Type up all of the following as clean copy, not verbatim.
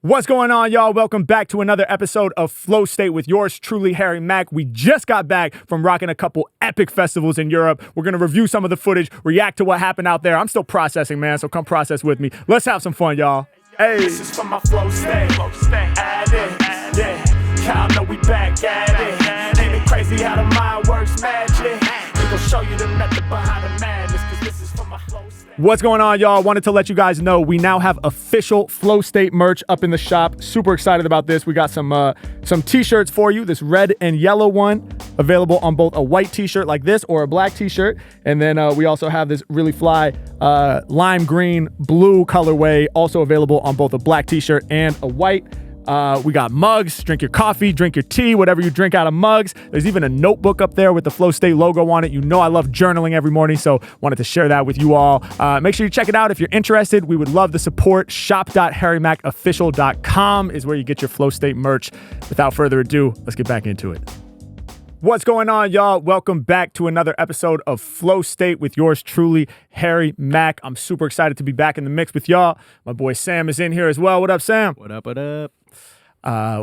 What's going on, y'all? Welcome back to another episode of Flow State with yours truly, Harry Mack. We just got back from rocking a couple epic festivals in Europe. We're going to review some of the footage, react to what happened out there. I'm still processing, man, so come process with me. Let's have some fun, y'all. Hey. This is for my Flow State. Add it. Yeah. Y'all know we back at it. Ain't it crazy how the mind works magic? We gon' show you the method behind the madness, cause this is for my Flow State. What's going on, y'all? Wanted to let you guys know we now have official Flow State merch up in the shop. Super excited about this. We got some t-shirts for you. This red and yellow one available on both a white t-shirt like this or a black t-shirt. And then we also have this really fly lime green blue colorway also available on both a black t-shirt and a white. We got mugs, drink your coffee, drink your tea, whatever you drink out of mugs. There's even a notebook up there with the Flow State logo on it. You know I love journaling every morning, so wanted to share that with you all. Make sure you check it out if you're interested. We would love the support. Shop.harrymackofficial.com is where you get your Flow State merch. Without further ado, let's get back into it. What's going on, y'all? Welcome back to another episode of Flow State with yours truly, Harry Mack. I'm super excited to be back in the mix with y'all. My boy Sam is in here as well. What up, Sam? What up, what up?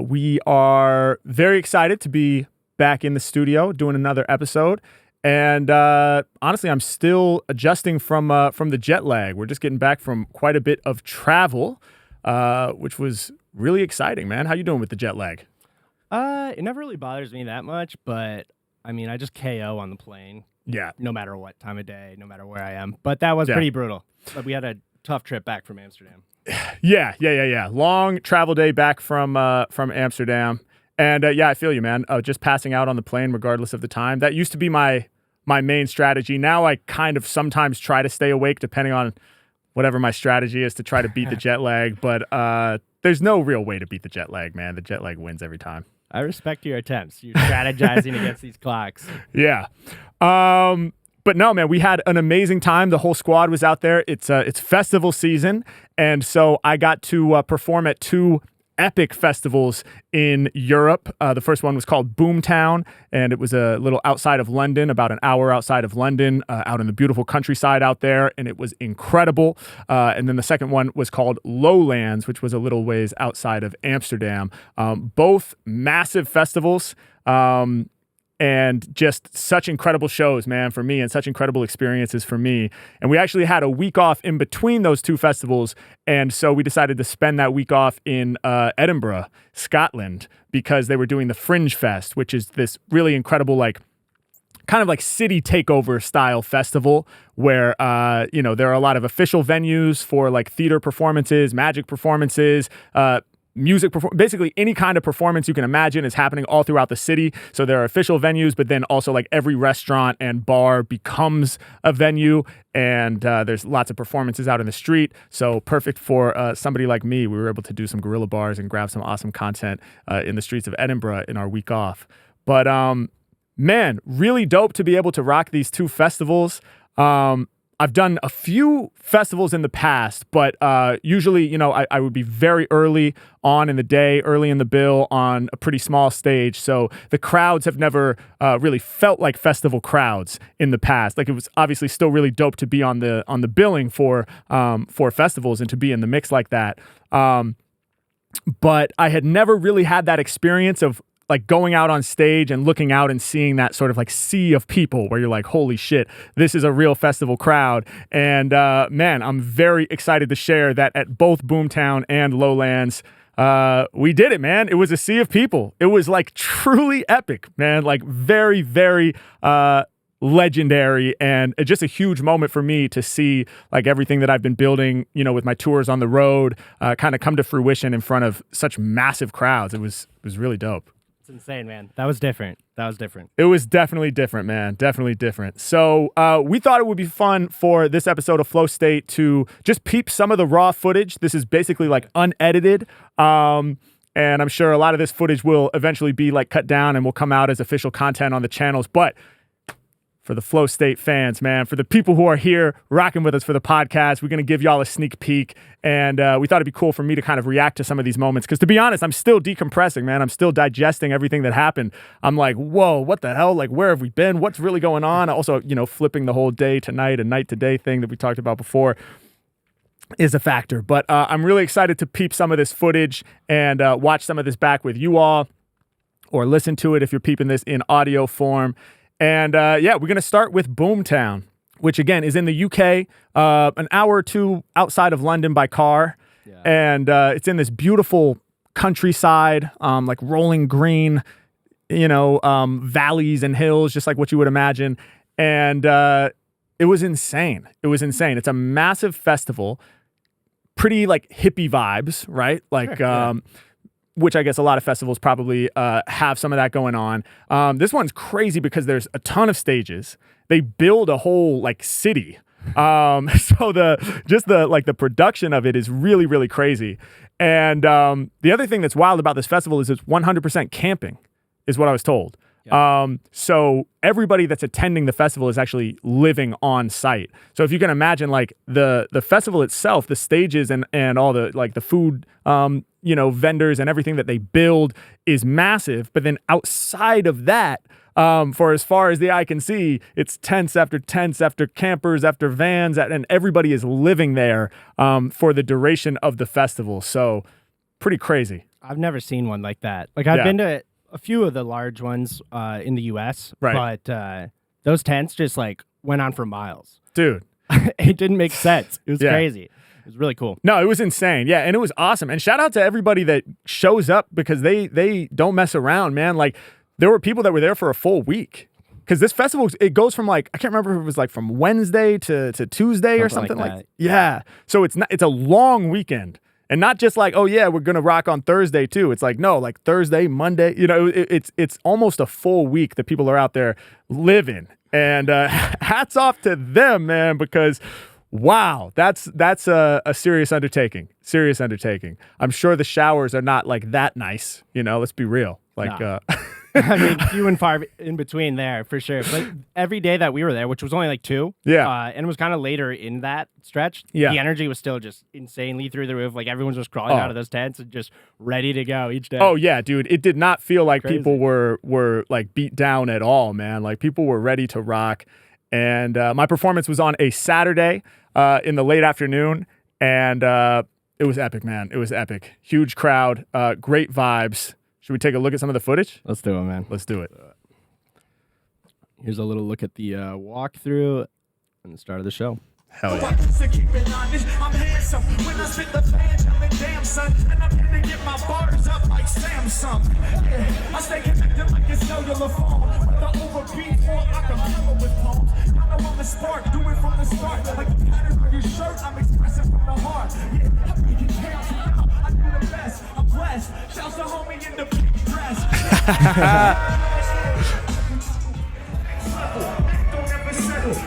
We are very excited to be back in the studio doing another episode. And honestly, I'm still adjusting from the jet lag. We're just getting back from quite a bit of travel, which was really exciting, man. How you doing with the jet lag? It never really bothers me that much, but I mean, I just KO on the plane. Yeah. No matter what time of day, no matter where I am. But that was pretty brutal. But we had a tough trip back from Amsterdam. Yeah. Long travel day back from Amsterdam. And yeah, I feel you, man. Just passing out on the plane regardless of the time. That used to be my main strategy. Now I kind of sometimes try to stay awake depending on whatever my strategy is to try to beat the jet lag. But there's no real way to beat the jet lag, man. The jet lag wins every time. I respect your attempts. You're strategizing against these clocks. Yeah. But no, man, we had an amazing time. The whole squad was out there. It's festival season. And so I got to perform at two epic festivals in Europe. The first one was called Boomtown, and it was a little outside of London, about an hour outside of London, out in the beautiful countryside out there, and it was incredible. And then the second one was called Lowlands, which was a little ways outside of Amsterdam. Both massive festivals. And just such incredible shows, man, for me, and such incredible experiences for me. And we actually had a week off in between those two festivals. And so we decided to spend that week off in Edinburgh, Scotland, because they were doing the Fringe Fest, which is this really incredible, kind of like city takeover style festival where, there are a lot of official venues for like theater performances, magic performances, basically any kind of performance you can imagine is happening all throughout the city. So there are official venues, but then also like every restaurant and bar becomes a venue, and there's lots of performances out in the street. So perfect for somebody like me. We were able to do some guerrilla bars and grab some awesome content in the streets of Edinburgh in our week off. But man, really dope to be able to rock these two festivals. I've done a few festivals in the past, but usually, I would be very early on in the day, early in the bill on a pretty small stage. So the crowds have never really felt like festival crowds in the past. Like, it was obviously still really dope to be on the billing for festivals and to be in the mix like that. But I had never really had that experience of like going out on stage and looking out and seeing that sort of like sea of people where you're like, holy shit, this is a real festival crowd. And man, I'm very excited to share that at both Boomtown and Lowlands, we did it, man. It was a sea of people. It was like truly epic, man. Like very, very legendary, and just a huge moment for me to see like everything that I've been building, with my tours on the road, kind of come to fruition in front of such massive crowds. It was really dope. It's insane, man. That was different. It was definitely different, man. Definitely different. So we thought it would be fun for this episode of Flow State to just peep some of the raw footage. This is basically like unedited. And I'm sure a lot of this footage will eventually be like cut down and will come out as official content on the channels. But for the Flow State fans, man, for the people who are here rocking with us for the podcast, we're going to give y'all a sneak peek. And we thought it'd be cool for me to kind of react to some of these moments. Because to be honest, I'm still decompressing, man. I'm still digesting everything that happened. I'm like, whoa, what the hell? Like, where have we been? What's really going on? Also, flipping the whole day to night and night to day thing that we talked about before. is a factor. But I'm really excited to peep some of this footage and watch some of this back with you all, or listen to it if you're peeping this in audio form. And yeah, we're going to start with Boomtown, which again is in the UK, an hour or two outside of London by car. Yeah. And it's in this beautiful countryside, like rolling green, valleys and hills, just like what you would imagine. And it was insane. It's a massive festival, pretty like hippie vibes, right? Like, which I guess a lot of festivals probably have some of that going on. This one's crazy because there's a ton of stages. They build a whole like city. So the production of it is really, really crazy. And the other thing that's wild about this festival is it's 100% camping, is what I was told. Yeah. So everybody that's attending the festival is actually living on site. So if you can imagine, like the festival itself, the stages and all the like the food, vendors and everything that they build is massive. But then outside of that, for as far as the eye can see, it's tents after campers after vans, and everybody is living there for the duration of the festival. So pretty crazy. I've never seen one like that. Like I've been to a few of the large ones in the US, right? But those tents just like went on for miles. Dude. It didn't make sense. It was crazy. It was really cool. No, it was insane. Yeah, and it was awesome. And shout out to everybody that shows up, because they don't mess around, man. Like there were people that were there for a full week. Because this festival, it goes from like, I can't remember if it was like from Wednesday to Tuesday or something like that. Yeah. So it's a long weekend. And not just like, oh yeah, we're gonna rock on Thursday too. It's like, no, like Thursday, Monday. It's almost a full week that people are out there living. And hats off to them, man, because wow, that's a serious undertaking. Serious undertaking. I'm sure the showers are not like that nice. Let's be real. Like, nah. I mean, few and far in between there for sure. But every day that we were there, which was only like 2, and it was kind of later in that stretch, the energy was still just insanely through the roof. Like everyone's just crawling out of those tents and just ready to go each day. Oh yeah, dude. It did not feel like people were like beat down at all, man. Like people were ready to rock. And my performance was on a Saturday in the late afternoon, and it was epic, man. It was epic. Huge crowd, great vibes. Should we take a look at some of the footage? Let's do it, man. Let's do it. Here's a little look at the walkthrough and the start of the show. Hell yeah. I'm handsome. When I spit the band, I'm a damn son. And I'm here to get my bars up like Samsung. I stay connected like a cellular phone. With the overbeat or I can cover with poems. I know I'm the spark, do it from the start. Like a pattern on your shirt, I'm expressing from the heart. Yeah, I'm making chaos now. I do the best. I'm blessed. Shouts to homie in the pink dress.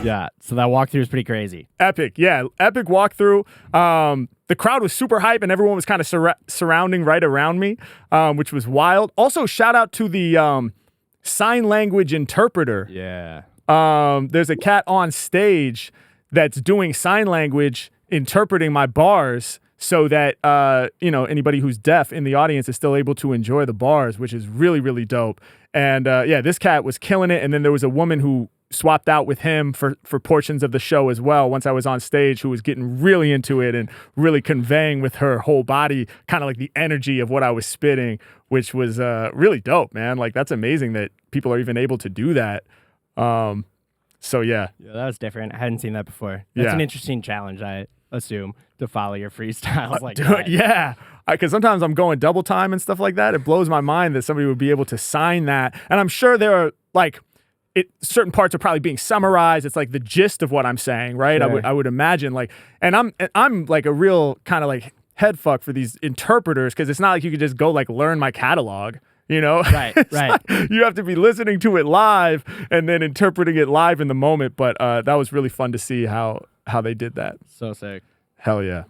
Yeah, so that walkthrough is pretty crazy. Epic, yeah, epic walkthrough. The crowd was super hype, and everyone was kind of surrounding right around me, which was wild. Also, shout out to the sign language interpreter. Yeah. There's a cat on stage that's doing sign language, interpreting my bars, so that anybody who's deaf in the audience is still able to enjoy the bars, which is really, really dope. And this cat was killing it. And then there was a woman who swapped out with him for portions of the show as well once I was on stage, who was getting really into it and really conveying with her whole body kind of like the energy of what I was spitting, which was really dope, man. Like that's amazing that people are even able to do that. So yeah, that was different. I hadn't seen that before. That's an interesting challenge, I assume, to follow your freestyles like that. Yeah, because sometimes I'm going double time and stuff like that. It blows my mind that somebody would be able to sign that. And I'm sure there are like certain parts are probably being summarized. It's like the gist of what I'm saying, right? Sure. I would imagine like, and I'm like a real kind of like head fuck for these interpreters, because it's not like you could just go like learn my catalog. Right. Like, you have to be listening to it live and then interpreting it live in the moment. But that was really fun to see how they did that. So sick. Hell yeah.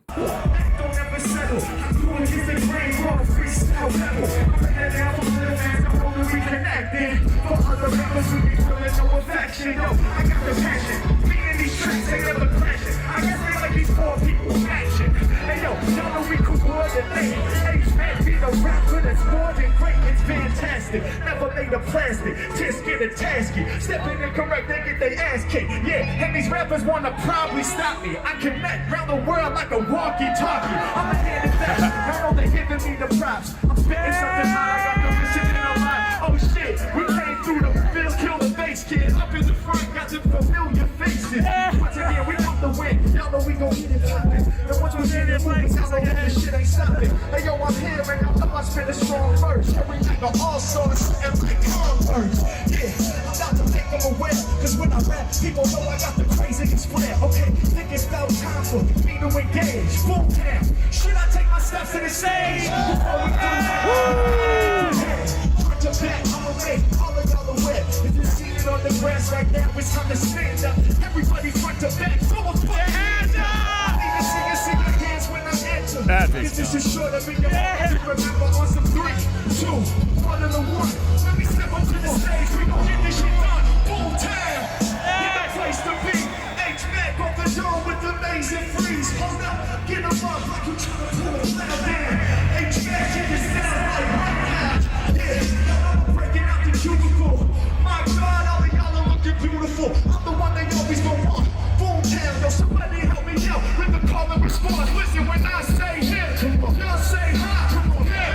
a rapper that's more than great, it's fantastic. Never made of plastic, just get a tasky. Stepping incorrect, they get their ass kicked. Yeah, and these rappers wanna probably stop me. I connect round the world like a walkie-talkie. I'm a hand in that, I know they giving me the props. I'm spitting something hot, I got the mission in a line. Oh shit, we came through the field, kill the bass kid. Up in the front, got them familiar faces. Once again, we want the win, y'all know we gon' get it poppin'. And once we get it moving, y'all know that this shit ain't stopping. Hey yo, I'm here and I know I spit a strong verse. Every nigga all sorts and like Converse. Yeah, I'm about to make them aware, cause when I rap, people know I got the craziest flair. Okay, think it's about time for me to engage. Boomtown, should I take my steps to the stage? Before we do that, front to back, I'ma make all of y'all aware. If you're seated on the grass right now, it's time to stand up. Everybody front to back, come on, put your hands up. I need to see your hands when I enter. Cause this is sure to be your remember on some 3, 2, 1 and a 1. Let me step up to the stage, we gon' get this shit done. Boomtown, get the place to be. Mack off the dome with amazing freeze. Hold up, get 'em up like you tryna pull a ladder down. Mack in the sound like right now. Yeah, breaking out the cubicle. My God, all of y'all are looking beautiful. I'm the one they always gon' want. Boomtown, yo, somebody help me out with the call and response. Listen, when I say him, y'all say hi. Come on, yeah.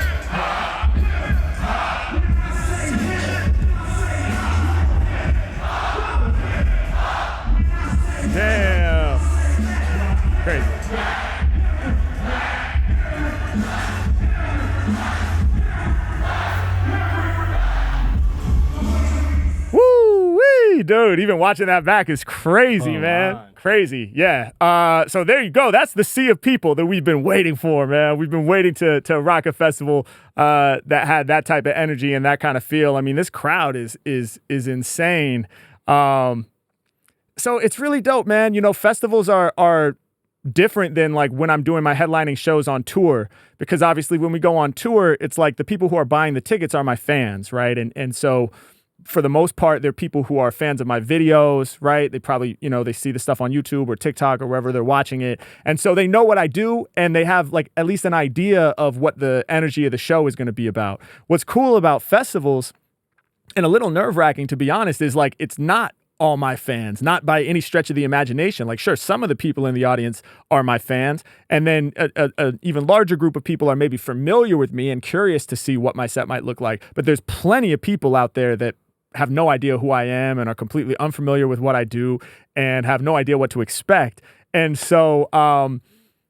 Damn. Crazy. Woo-wee, dude. Even watching that back is crazy, man. Man. Crazy. Yeah. So there you go. That's the sea of people that we've been waiting for, man. We've been waiting to rock a festival that had that type of energy and that kind of feel. I mean, this crowd is insane. So it's really dope, man. You know, festivals are different than like when I'm doing my headlining shows on tour, because obviously when we go on tour, it's like the people who are buying the tickets are my fans, right? And so for the most part, they're people who are fans of my videos, right? They probably, you know, they see the stuff on YouTube or TikTok or wherever they're watching it. And so they know what I do and they have like at least an idea of what the energy of the show is going to be about. What's cool about festivals, and a little nerve-wracking to be honest, is like it's not all my fans, not by any stretch of the imagination. Like, sure, some of the people in the audience are my fans, and then a even larger group of people are maybe familiar with me and curious to see what my set might look like. But there's plenty of people out there that have no idea who I am and are completely unfamiliar with what I do and have no idea what to expect. And so,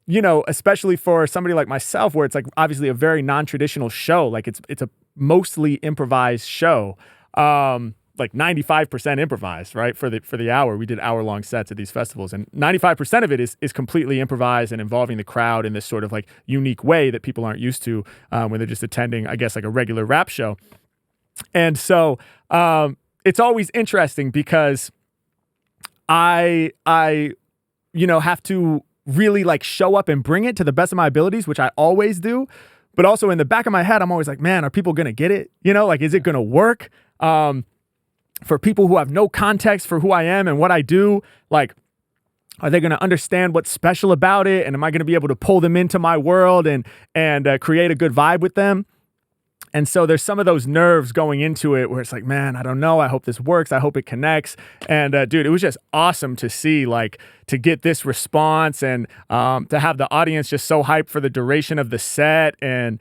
you know, especially for somebody like myself, where it's like obviously a very non-traditional show, like it's a mostly improvised show. Like 95% improvised, right? For the hour, we did hour-long sets at these festivals, and 95% of it is completely improvised and involving the crowd in this sort of like unique way that people aren't used to when they're just attending, I guess, like a regular rap show. And so it's always interesting because I you know have to really like show up and bring it to the best of my abilities, which I always do. But also in the back of my head, I'm always like, man, are people gonna get it? You know, like, is it gonna work? For people who have no context for who I am and what I do, like, are they going to understand what's special about it? And am I going to be able to pull them into my world and create a good vibe with them? And so there's some of those nerves going into it where it's like, man, I don't know. I hope this works. I hope it connects. And dude, it was just awesome to see, like, to get this response and to have the audience just so hyped for the duration of the set. And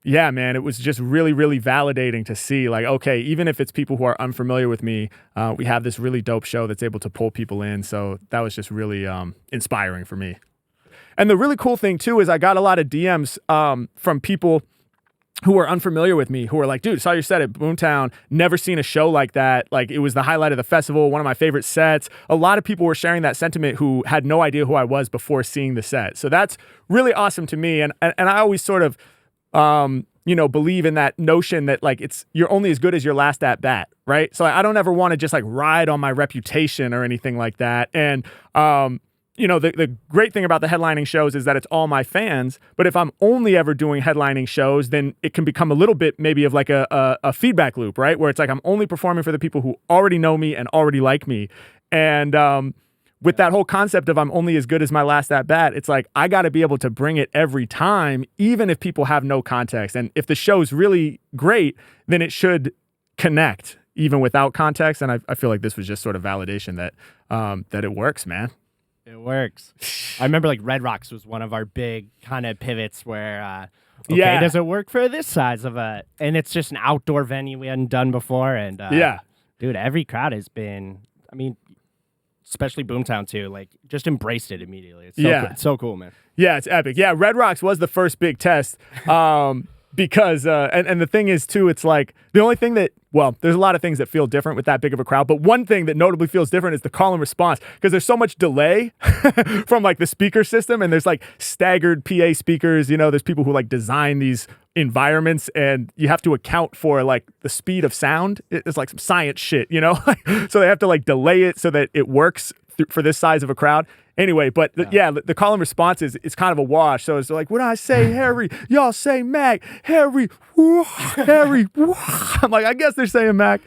yeah, man, it was just really, really validating to see, like, okay, even if it's people who are unfamiliar with me, we have this really dope show that's able to pull people in. So that was just really inspiring for me. And the really cool thing, too, is I got a lot of DMs from people who are unfamiliar with me, who are like, dude, saw your set at Boomtown, never seen a show like that. Like, it was the highlight of the festival, one of my favorite sets. A lot of people were sharing that sentiment who had no idea who I was before seeing the set. So that's really awesome to me. And I always sort of, you know, believe in that notion that like you're only as good as your last at bat, right? So I don't ever want to just like ride on my reputation or anything like that. And, you know, the great thing about the headlining shows is that it's all my fans. But if I'm only ever doing headlining shows, then it can become a little bit maybe of like a feedback loop, right? Where it's like I'm only performing for the people who already know me and already like me. And with that whole concept of I'm only as good as my last at bat, it's like I got to be able to bring it every time, even if people have no context. And if the show's really great, then it should connect even without context. And I feel like this was just sort of validation that that it works, man. It works. I remember like Red Rocks was one of our big kind of pivots where, does it work for this size of a, and it's just an outdoor venue we hadn't done before. And dude, every crowd has been, I mean, especially Boomtown too, like just embraced it immediately. It's so cool. It's so cool, man. Yeah, it's epic. Yeah, Red Rocks was the first big test. Because, and the thing is too, it's like the only thing that, well, there's a lot of things that feel different with that big of a crowd, but one thing that notably feels different is the call and response, because there's so much delay from like the speaker system, and there's like staggered PA speakers, you know, there's people who like design these environments, and you have to account for like the speed of sound. It's like some science shit, you know, so they have to like delay it so that it works for this size of a crowd. Anyway, but the call and response is kind of a wash. So it's like, when I say Harry, y'all say Mac. Harry, woo, Harry, woo. I'm like, I guess they're saying Mac.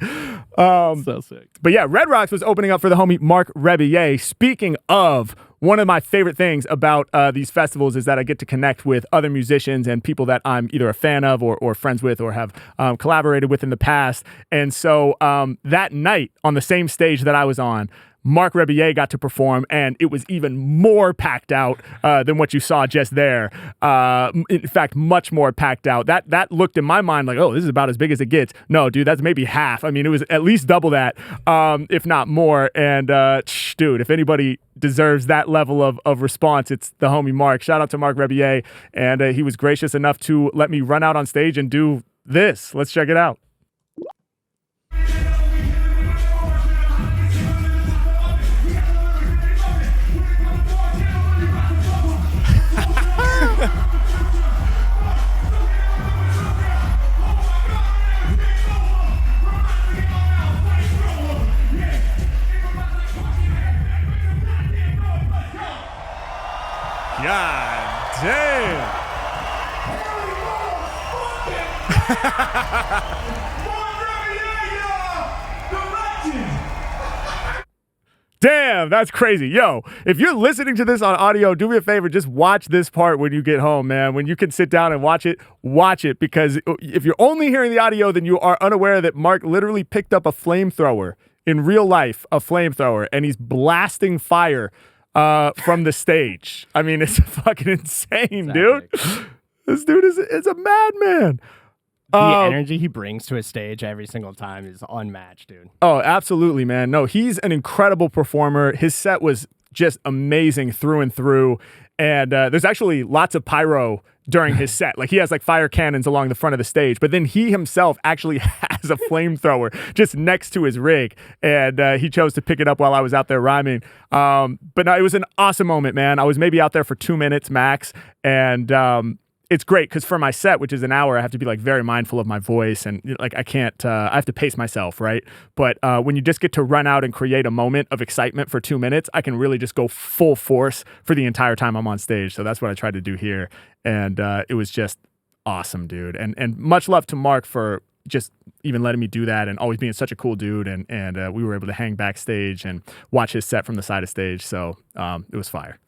So sick. But yeah, Red Rocks was opening up for the homie Marc Rebillet. Speaking of, one of my favorite things about these festivals is that I get to connect with other musicians and people that I'm either a fan of or friends with or have collaborated with in the past. And so that night on the same stage that I was on, Marc Rebillet got to perform, and it was even more packed out than what you saw just there. In fact, much more packed out. That looked in my mind like, oh, this is about as big as it gets. No, dude, that's maybe half. I mean, it was at least double that, if not more. And dude, if anybody deserves that level of response, it's the homie Marc. Shout out to Marc Rebillet, and he was gracious enough to let me run out on stage and do this. Let's check it out. God damn. Damn, that's crazy. Yo, if you're listening to this on audio, do me a favor, just watch this part when you get home, man. When you can sit down and watch it, because if you're only hearing the audio, then you are unaware that Marc literally picked up a flamethrower in real life, and he's blasting fire from the stage. I mean, it's fucking insane, dude. This dude is a madman. The energy he brings to a stage every single time is unmatched, dude. Oh, absolutely, man. No, he's an incredible performer. His set was just amazing through and through. And there's actually lots of pyro during his set. Like, he has like fire cannons along the front of the stage, but then he himself actually has a flamethrower just next to his rig. And he chose to pick it up while I was out there rhyming. But no, it was an awesome moment, man. I was maybe out there for 2 minutes max. And it's great because for my set, which is an hour, I have to be like very mindful of my voice, and like I can't, I have to pace myself, right? But when you just get to run out and create a moment of excitement for 2 minutes, I can really just go full force for the entire time I'm on stage. So that's what I tried to do here, and it was just awesome, dude. And much love to Marc for just even letting me do that and always being such a cool dude. And we were able to hang backstage and watch his set from the side of stage. So it was fire.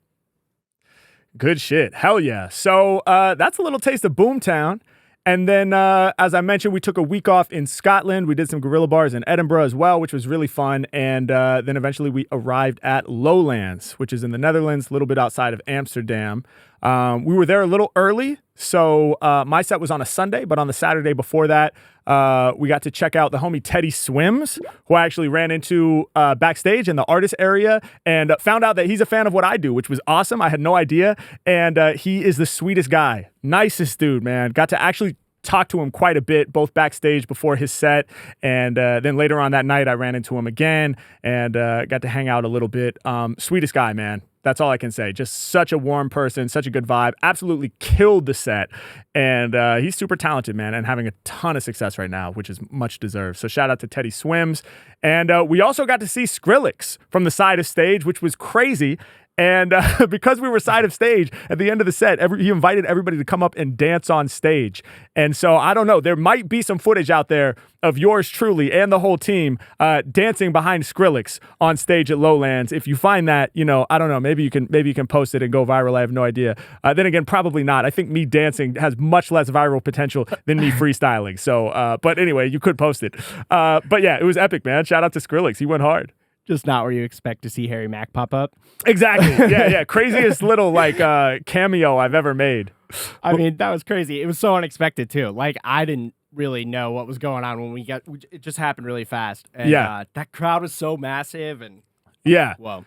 Good shit. Hell yeah. So that's a little taste of Boomtown. And then, as I mentioned, we took a week off in Scotland. We did some guerrilla bars in Edinburgh as well, which was really fun. And then eventually we arrived at Lowlands, which is in the Netherlands, a little bit outside of Amsterdam. We were there a little early. So my set was on a Sunday, but on the Saturday before that, we got to check out the homie Teddy Swims, who I actually ran into backstage in the artist area, and found out that he's a fan of what I do, which was awesome. I had no idea. And he is the sweetest guy. Nicest dude, man. Got to actually talk to him quite a bit, both backstage before his set, and then later on that night, I ran into him again and got to hang out a little bit. Sweetest guy, man. That's all I can say. Just such a warm person, such a good vibe. Absolutely killed the set. And he's super talented, man, and having a ton of success right now, which is much deserved. So shout out to Teddy Swims. And we also got to see Skrillex from the side of stage, which was crazy. And because we were side of stage at the end of the set, he invited everybody to come up and dance on stage. And so I don't know, there might be some footage out there of yours truly and the whole team dancing behind Skrillex on stage at Lowlands. If you find that, you know, I don't know, maybe you can post it and go viral. I have no idea. Then again, probably not. I think me dancing has much less viral potential than me freestyling. So, but anyway, you could post it. But yeah, it was epic, man. Shout out to Skrillex. He went hard. Just not where you expect to see Harry Mack pop up. Exactly. Yeah. Craziest little cameo I've ever made. I mean, that was crazy. It was so unexpected too. Like, I didn't really know what was going on when it just happened really fast. And that crowd was so massive and whoa.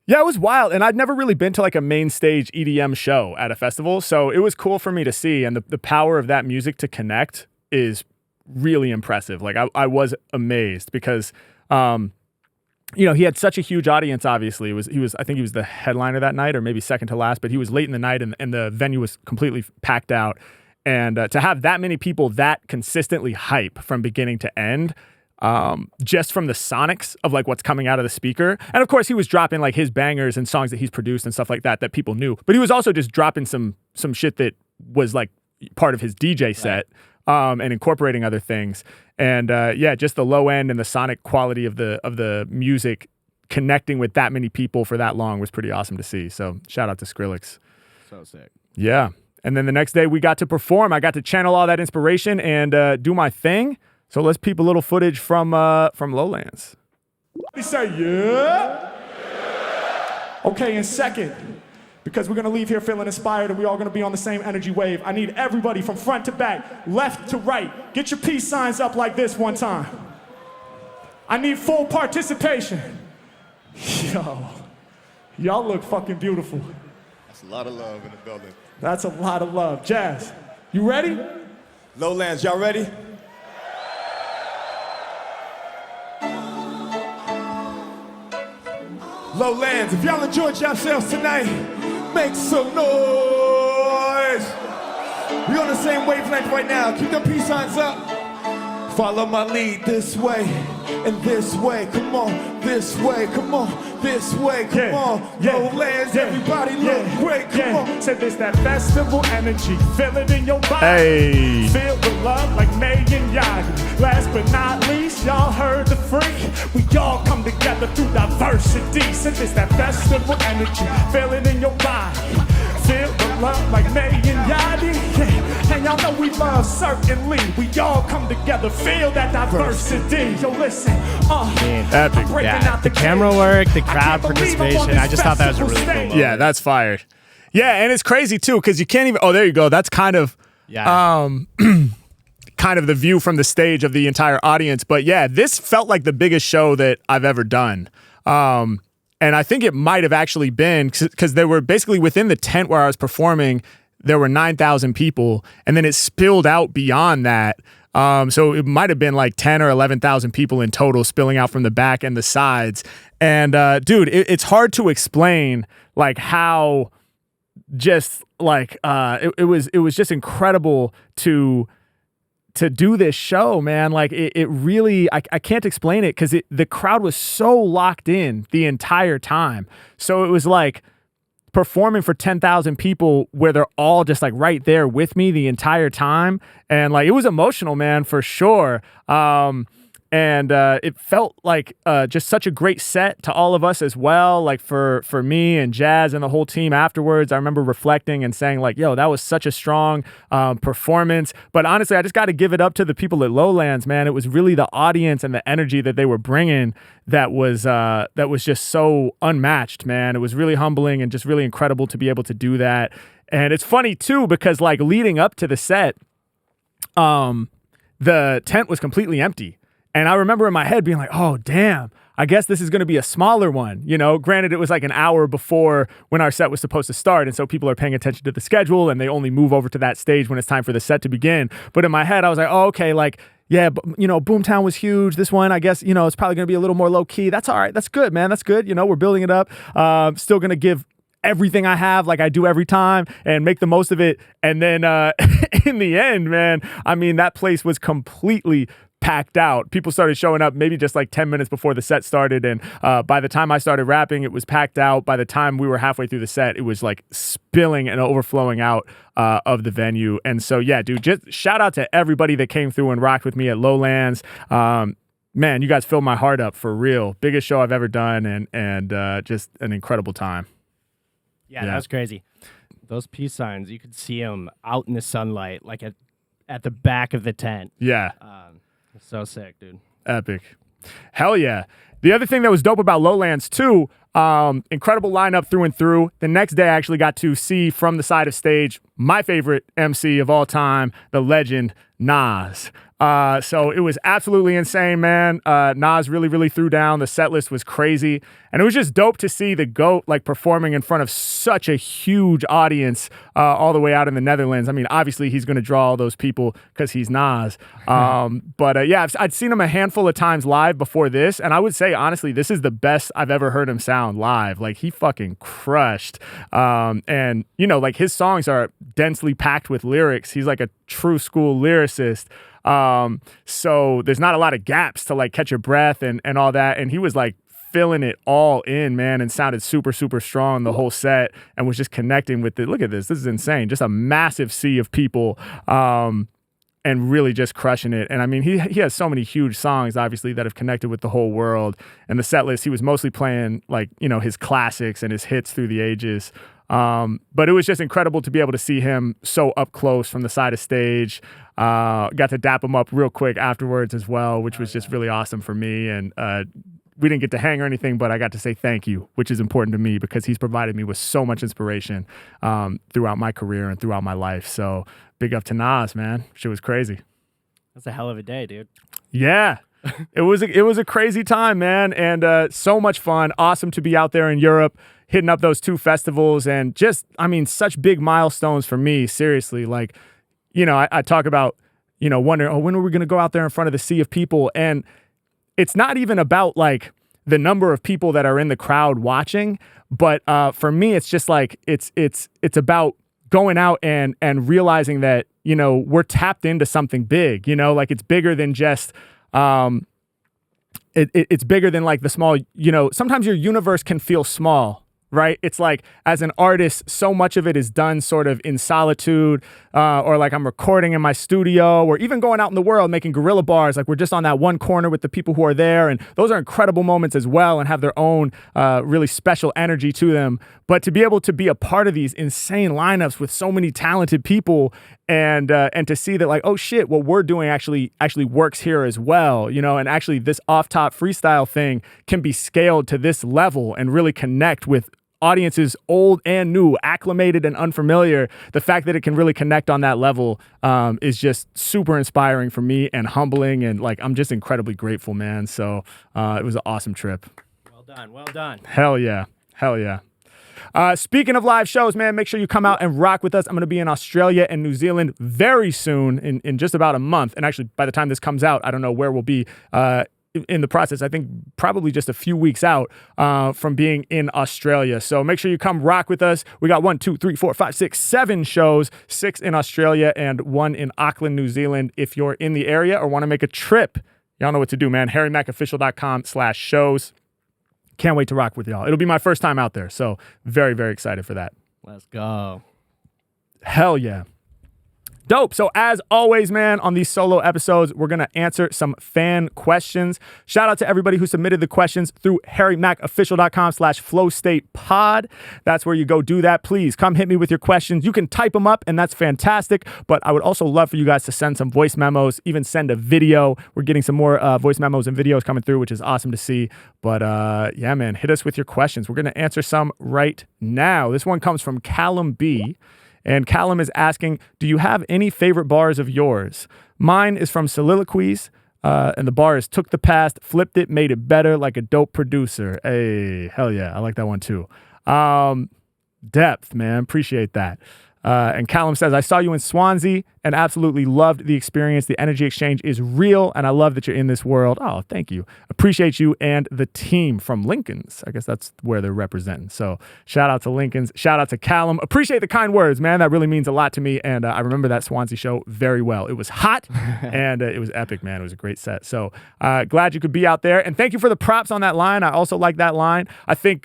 Yeah, it was wild. And I'd never really been to like a main stage EDM show at a festival. So it was cool for me to see. And the power of that music to connect is really impressive. Like I was amazed because you know, he had such a huge audience, obviously. I think he was the headliner that night or maybe second to last, but he was late in the night and the venue was completely packed out. And to have that many people that consistently hype from beginning to end, just from the sonics of like what's coming out of the speaker. And of course, he was dropping like his bangers and songs that he's produced and stuff like that people knew. But he was also just dropping some shit that was like part of his DJ set. And incorporating other things. And just the low end and the sonic quality of the music connecting with that many people for that long was pretty awesome to see. So shout out to Skrillex. So sick. Yeah. And then the next day we got to perform. I got to channel all that inspiration and do my thing. So let's peep a little footage from Lowlands. He say, yeah. Okay, in second. Because we're gonna leave here feeling inspired and we're all gonna be on the same energy wave. I need everybody from front to back, left to right. Get your peace signs up like this one time. I need full participation. Yo, y'all look fucking beautiful. That's a lot of love in the building. That's a lot of love. Jazz, you ready? Lowlands, y'all ready? Lowlands, if y'all enjoyed yourselves tonight, make some noise. We on the same wavelength right now. Keep the peace signs up. Follow my lead this way and this way. Come on, this way. Come on, this way. Come on. Lowlands, everybody look great. Come on. Said there's that festival energy. Feel it in your body. Hey. Feel the love like May and Yagi. Last but not least, y'all heard the freak. We all come together through diversity. Said there's that festival energy. Feel it in your body. Feel the love like May and Yachty. Yeah. And y'all know we love certainly. We all come together, feel that diversity. Yo, listen, epic. Yeah, the camera work, the crowd participation. I just thought that was a really cool moment. Yeah, that's fired. Yeah, and it's crazy too, because you can't even, oh, there you go. That's kind of kind of the view from the stage of the entire audience. But yeah, this felt like the biggest show that I've ever done. And I think it might have actually been because there were basically within the tent where I was performing, there were 9,000 people, and then it spilled out beyond that. So it might have been like 10 or 11,000 people in total spilling out from the back and the sides. And dude, it's hard to explain like how just like it was just incredible to do this show, man. Like it really, I can't explain it because the crowd was so locked in the entire time. So it was like performing for 10,000 people where they're all just like right there with me the entire time. And like, it was emotional, man, for sure. And it felt like just such a great set to all of us as well. Like for me and Jazz and the whole team afterwards, I remember reflecting and saying like, yo, that was such a strong performance. But honestly, I just got to give it up to the people at Lowlands, man. It was really the audience and the energy that they were bringing that was just so unmatched, man. It was really humbling and just really incredible to be able to do that. And it's funny too, because like leading up to the set, the tent was completely empty. And I remember in my head being like, oh, damn, I guess this is going to be a smaller one. You know, granted, it was like an hour before when our set was supposed to start. And so people are paying attention to the schedule and they only move over to that stage when it's time for the set to begin. But in my head, I was like, oh, okay, like, yeah, but, you know, Boomtown was huge. This one, I guess, you know, it's probably going to be a little more low key. That's all right. That's good, man. That's good. You know, we're building it up. Still going to give everything I have like I do every time and make the most of it. And then in the end, man, I mean, that place was completely packed out. People started showing up maybe just like 10 minutes before the set started. And by the time I started rapping, it was packed out. By the time we were halfway through the set, it was like spilling and overflowing out of the venue. And so, yeah, dude, just shout out to everybody that came through and rocked with me at Lowlands. Man, you guys filled my heart up for real. Biggest show I've ever done, and just an incredible time. Yeah, that was crazy. Those peace signs, you could see them out in the sunlight, like at the back of the tent. Yeah. So sick, dude. Epic. Hell yeah. The other thing that was dope about Lowlands, too, incredible lineup through and through. The next day, I actually got to see from the side of stage my favorite MC of all time, the legend, Nas. So it was absolutely insane, man. Nas really threw down. The set list was crazy. And it was just dope to see the GOAT like performing in front of such a huge audience all the way out in the Netherlands. I mean, obviously he's going to draw all those people because he's Nas. But yeah, I'd seen him a handful of times live before this. And I would say, honestly, this is the best I've ever heard him sound live. Like he fucking crushed. And, you know, like his songs are densely packed with lyrics. He's like a true school lyricist. So there's not a lot of gaps to like catch your breath and all that. And he was like filling it all in, man, and sounded super strong the whole set and was just connecting with it. Look at this. This is insane. Just a massive sea of people, and really just crushing it. And I mean, he has so many huge songs, obviously, that have connected with the whole world. And the set list, he was mostly playing like, you know, his classics and his hits through the ages. But it was just incredible to be able to see him so up close from the side of stage. Got to dap him up real quick afterwards as well, which was just really awesome for me. And we didn't get to hang or anything, but I got to say thank you, which is important to me because he's provided me with so much inspiration throughout my career and throughout my life. So big up to Nas, man. Shit was crazy. That's a hell of a day, dude. Yeah. It was a crazy time, man, and so much fun. Awesome to be out there in Europe, hitting up those 2 festivals, and just, I mean, such big milestones for me, seriously. Like, you know, I talk about, you know, wondering, oh, when are we going to go out there in front of the sea of people? And it's not even about, like, the number of people that are in the crowd watching, but for me, it's just, like, it's about going out and realizing that, you know, we're tapped into something big, you know, like, it's bigger than just... it's bigger than like the small, you know, sometimes your universe can feel small, right? It's like as an artist, so much of it is done sort of in solitude, or like I'm recording in my studio, or even going out in the world making guerrilla bars. Like we're just on that one corner with the people who are there. And those are incredible moments as well and have their own really special energy to them. But to be able to be a part of these insane lineups with so many talented people and to see that like, oh shit, what we're doing actually works here as well, you know, and actually this off-top freestyle thing can be scaled to this level and really connect with audiences old and new, acclimated and unfamiliar. The fact that it can really connect on that level is just super inspiring for me and humbling, and like I'm just incredibly grateful, man. So it was an awesome trip. Well done. Hell yeah. Speaking of live shows, man, make sure you come out and rock with us. I'm going to be in Australia and New Zealand very soon, in just about a month. And actually, by the time this comes out, I don't know where we'll be in the process. I think probably just a few weeks out from being in Australia. So make sure you come rock with us. We got 1, 2, 3, 4, 5, 6, 7 shows, 6 in Australia and 1 in Auckland, New Zealand. If you're in the area or want to make a trip, y'all know what to do, man. HarryMackOfficial.com/shows. Can't wait to rock with y'all. It'll be my first time out there, so very, very excited for that. Let's go. Hell yeah. Dope. So as always, man, on these solo episodes, we're going to answer some fan questions. Shout out to everybody who submitted the questions through HarryMackOfficial.com/FlowStatePod. That's where you go do that. Please come hit me with your questions. You can type them up and that's fantastic. But I would also love for you guys to send some voice memos, even send a video. We're getting some more voice memos and videos coming through, which is awesome to see. But yeah, man, hit us with your questions. We're going to answer some right now. This one comes from Callum B. And Callum is asking, do you have any favorite bars of yours? Mine is from Soliloquies, and the bar is took the past, flipped it, made it better like a dope producer. Hey, hell yeah. I like that one too. Depth, man. Appreciate that. And Callum says, I saw you in Swansea and absolutely loved the experience. The energy exchange is real, and I love that you're in this world. Oh, thank you. Appreciate you and the team from Lincoln's. I guess that's where they're representing. So shout out to Lincoln's. Shout out to Callum. Appreciate the kind words, man. That really means a lot to me. And I remember that Swansea show very well. It was hot and it was epic, man. It was a great set. So glad you could be out there. And thank you for the props on that line. I also like that line. I think,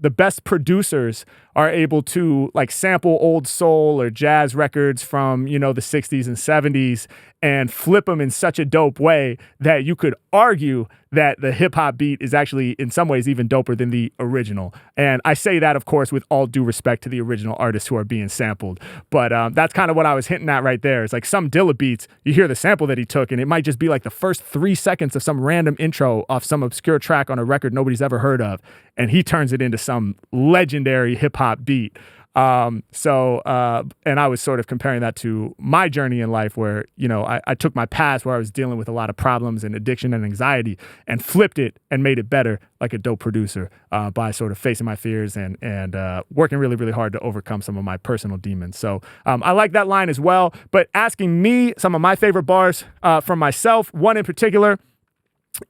the best producers are able to like sample old soul or jazz records from, the 60s and 70s and flip them in such a dope way that you could argue that the hip hop beat is actually in some ways even doper than the original. And I say that, of course, with all due respect to the original artists who are being sampled. But that's kind of what I was hinting at right there. It's like some Dilla beats, you hear the sample that he took and it might just be like the first 3 seconds of some random intro off some obscure track on a record nobody's ever heard of. And he turns it into some legendary hip hop beat. And I was sort of comparing that to my journey in life where, I took my past where I was dealing with a lot of problems and addiction and anxiety and flipped it and made it better like a dope producer by sort of facing my fears and working really, really hard to overcome some of my personal demons. So I like that line as well. But asking me some of my favorite bars from myself, one in particular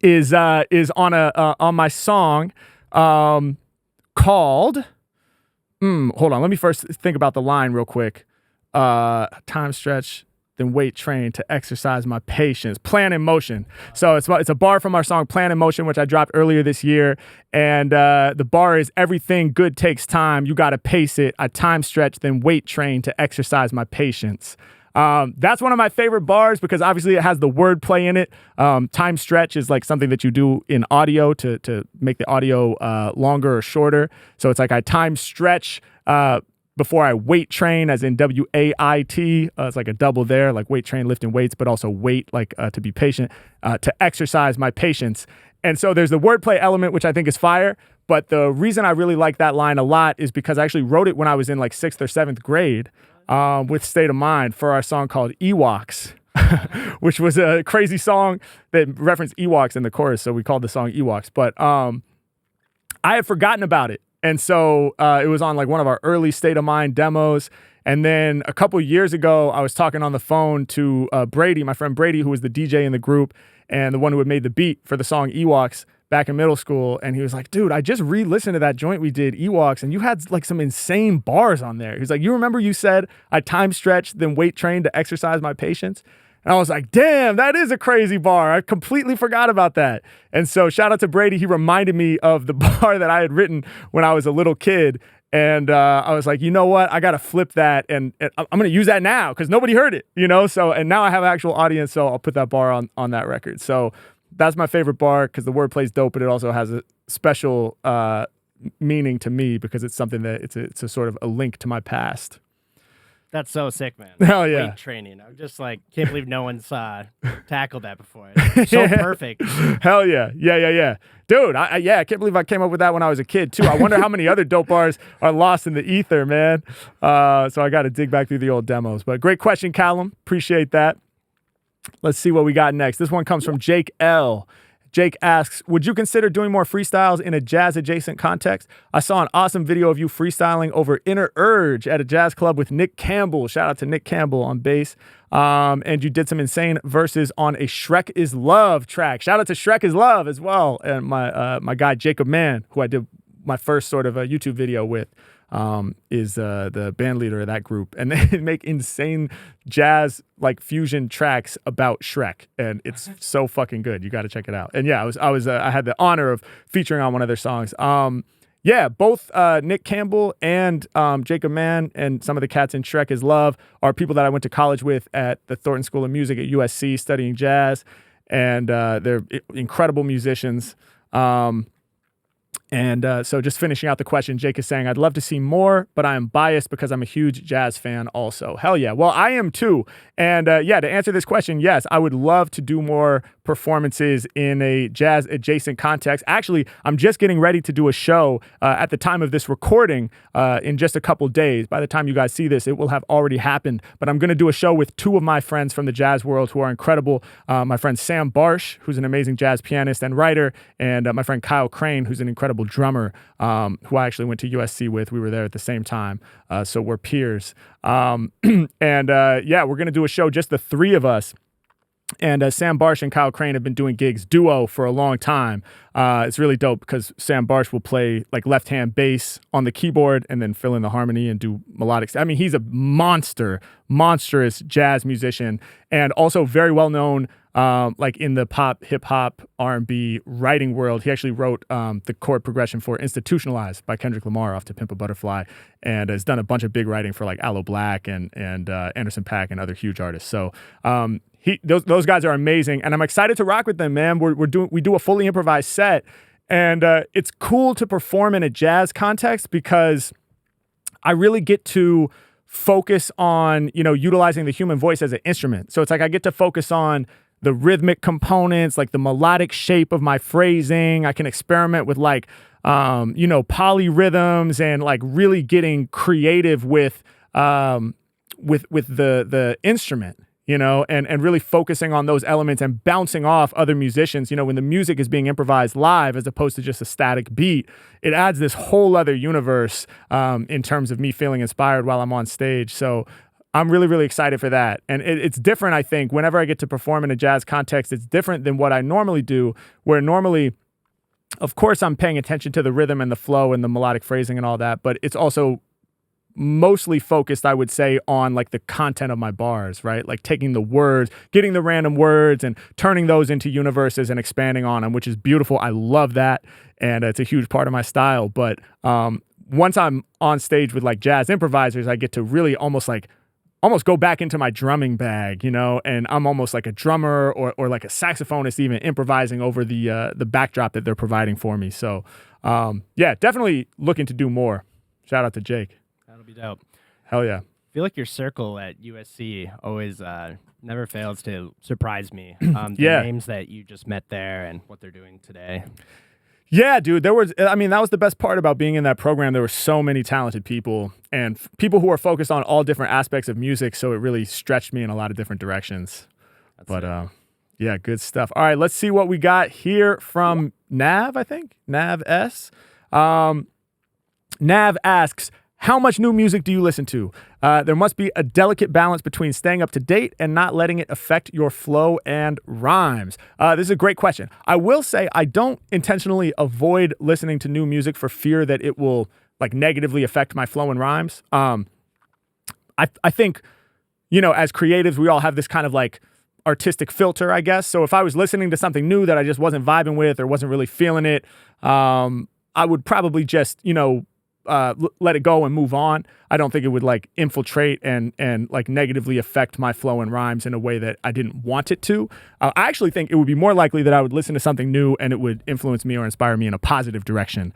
is on my song called... hold on. Let me first think about the line real quick. Time stretch, then weight train to exercise my patience. Plan in motion. So it's a bar from our song Plan in Motion, which I dropped earlier this year. And the bar is everything good takes time. You got to pace it. I time stretch, then weight train to exercise my patience. That's one of my favorite bars because obviously it has the wordplay in it. Time stretch is like something that you do in audio to make the audio longer or shorter. So it's like I time stretch before I weight train, as in W-A-I-T. It's like a double there, like weight train, lifting weights, but also wait, like to be patient, to exercise my patience. And so there's the wordplay element, which I think is fire. But the reason I really like that line a lot is because I actually wrote it when I was in like 6th or 7th grade. With State of Mind for our song called Ewoks, which was a crazy song that referenced Ewoks in the chorus. So we called the song Ewoks. But I had forgotten about it. And so it was on like one of our early State of Mind demos. And then a couple years ago, I was talking on the phone to Brady, my friend Brady, who was the DJ in the group and the one who had made the beat for the song Ewoks back in middle school. And he was like, dude, I just re-listened to that joint we did, Ewoks, and you had like some insane bars on there. He's like, you remember you said I time stretch, then weight train to exercise my patience? And I was like, damn, that is a crazy bar. I completely forgot about that. And so shout out to Brady. He reminded me of the bar that I had written when I was a little kid. And I was like, you know what? I got to flip that. And I'm going to use that now because nobody heard it, So, and now I have an actual audience. So I'll put that bar on that record. So that's my favorite bar because the wordplay's dope, but it also has a special meaning to me because it's something that it's a sort of a link to my past. That's so sick, man. Hell yeah. Weight training. I'm just like, can't believe no one's tackled that before. It's so perfect. Hell yeah. Yeah. Dude, I can't believe I came up with that when I was a kid, too. I wonder how many other dope bars are lost in the ether, man. So I got to dig back through the old demos. But great question, Callum. Appreciate that. Let's see what we got next. This one comes from Jake L. Jake asks, would you consider doing more freestyles in a jazz-adjacent context? I saw an awesome video of you freestyling over Inner Urge at a jazz club with Nick Campbell. Shout out to Nick Campbell on bass. And you did some insane verses on a Shrek is Love track. Shout out to Shrek is Love as well. And my guy, Jacob Mann, who I did my first sort of a YouTube video with, is the band leader of that group, and they make insane jazz like fusion tracks about Shrek, and it's so fucking good. You got to check it out. And yeah, I had the honor of featuring on one of their songs. Both Nick Campbell and Jacob Mann and some of the cats in Shrek is Love are people that I went to college with at the Thornton School of Music at USC studying jazz, and they're incredible musicians. So just finishing out the question, Jake is saying, I'd love to see more, but I am biased because I'm a huge jazz fan also. Hell yeah. Well, I am too. And to answer this question, yes, I would love to do more performances in a jazz adjacent context. Actually, I'm just getting ready to do a show at the time of this recording in just a couple days. By the time you guys see this, it will have already happened. But I'm going to do a show with two of my friends from the jazz world who are incredible. My friend Sam Barsh, who's an amazing jazz pianist and writer, and my friend Kyle Crane, who's an incredible incredible drummer who I actually went to USC with. We were there at the same time, so we're peers. And yeah, we're going to do a show, just the three of us. And Sam Barsh and Kyle Crane have been doing gigs duo for a long time. It's really dope because Sam Barsh will play like left-hand bass on the keyboard and then fill in the harmony and do melodics. I mean, he's a monstrous jazz musician, and also very well known like in the pop, hip-hop, R&B writing world. He actually wrote the chord progression for Institutionalized by Kendrick Lamar off To Pimp a Butterfly, and has done a bunch of big writing for like Aloe Black and Anderson .Paak and other huge artists. So those guys are amazing, and I'm excited to rock with them, man. We do a fully improvised set, and it's cool to perform in a jazz context because I really get to focus on, utilizing the human voice as an instrument. So it's like I get to focus on the rhythmic components, like the melodic shape of my phrasing. I can experiment with like, polyrhythms and like really getting creative with the instrument. And really focusing on those elements and bouncing off other musicians. When the music is being improvised live as opposed to just a static beat, it adds this whole other universe in terms of me feeling inspired while I'm on stage. So I'm really, really excited for that. And it's different, I think. Whenever I get to perform in a jazz context, it's different than what I normally do, where normally, of course, I'm paying attention to the rhythm and the flow and the melodic phrasing and all that, but it's also mostly focused, I would say, on like the content of my bars, right? Like taking the words, getting the random words and turning those into universes and expanding on them, which is beautiful. I love that. And it's a huge part of my style. But once I'm on stage with like jazz improvisers, I get to really almost go back into my drumming bag, and I'm almost like a drummer or like a saxophonist even improvising over the backdrop that they're providing for me. So yeah, definitely looking to do more. Shout out to Jake. That'll be dope. Hell yeah. I feel like your circle at USC always never fails to surprise me. The names that you just met there and what they're doing today. Yeah, dude, that was the best part about being in that program. There were so many talented people and people who are focused on all different aspects of music. So it really stretched me in a lot of different directions. Yeah, good stuff. All right, let's see what we got here from Nav, I think. Nav S. Nav asks, how much new music do you listen to? There must be a delicate balance between staying up to date and not letting it affect your flow and rhymes. This is a great question. I will say I don't intentionally avoid listening to new music for fear that it will like negatively affect my flow and rhymes. I think, as creatives, we all have this kind of like artistic filter, I guess. So if I was listening to something new that I just wasn't vibing with or wasn't really feeling it, I would probably just, let it go and move on. I don't think it would like infiltrate and like negatively affect my flow and rhymes in a way that I didn't want it to. I actually think it would be more likely that I would listen to something new and it would influence me or inspire me in a positive direction.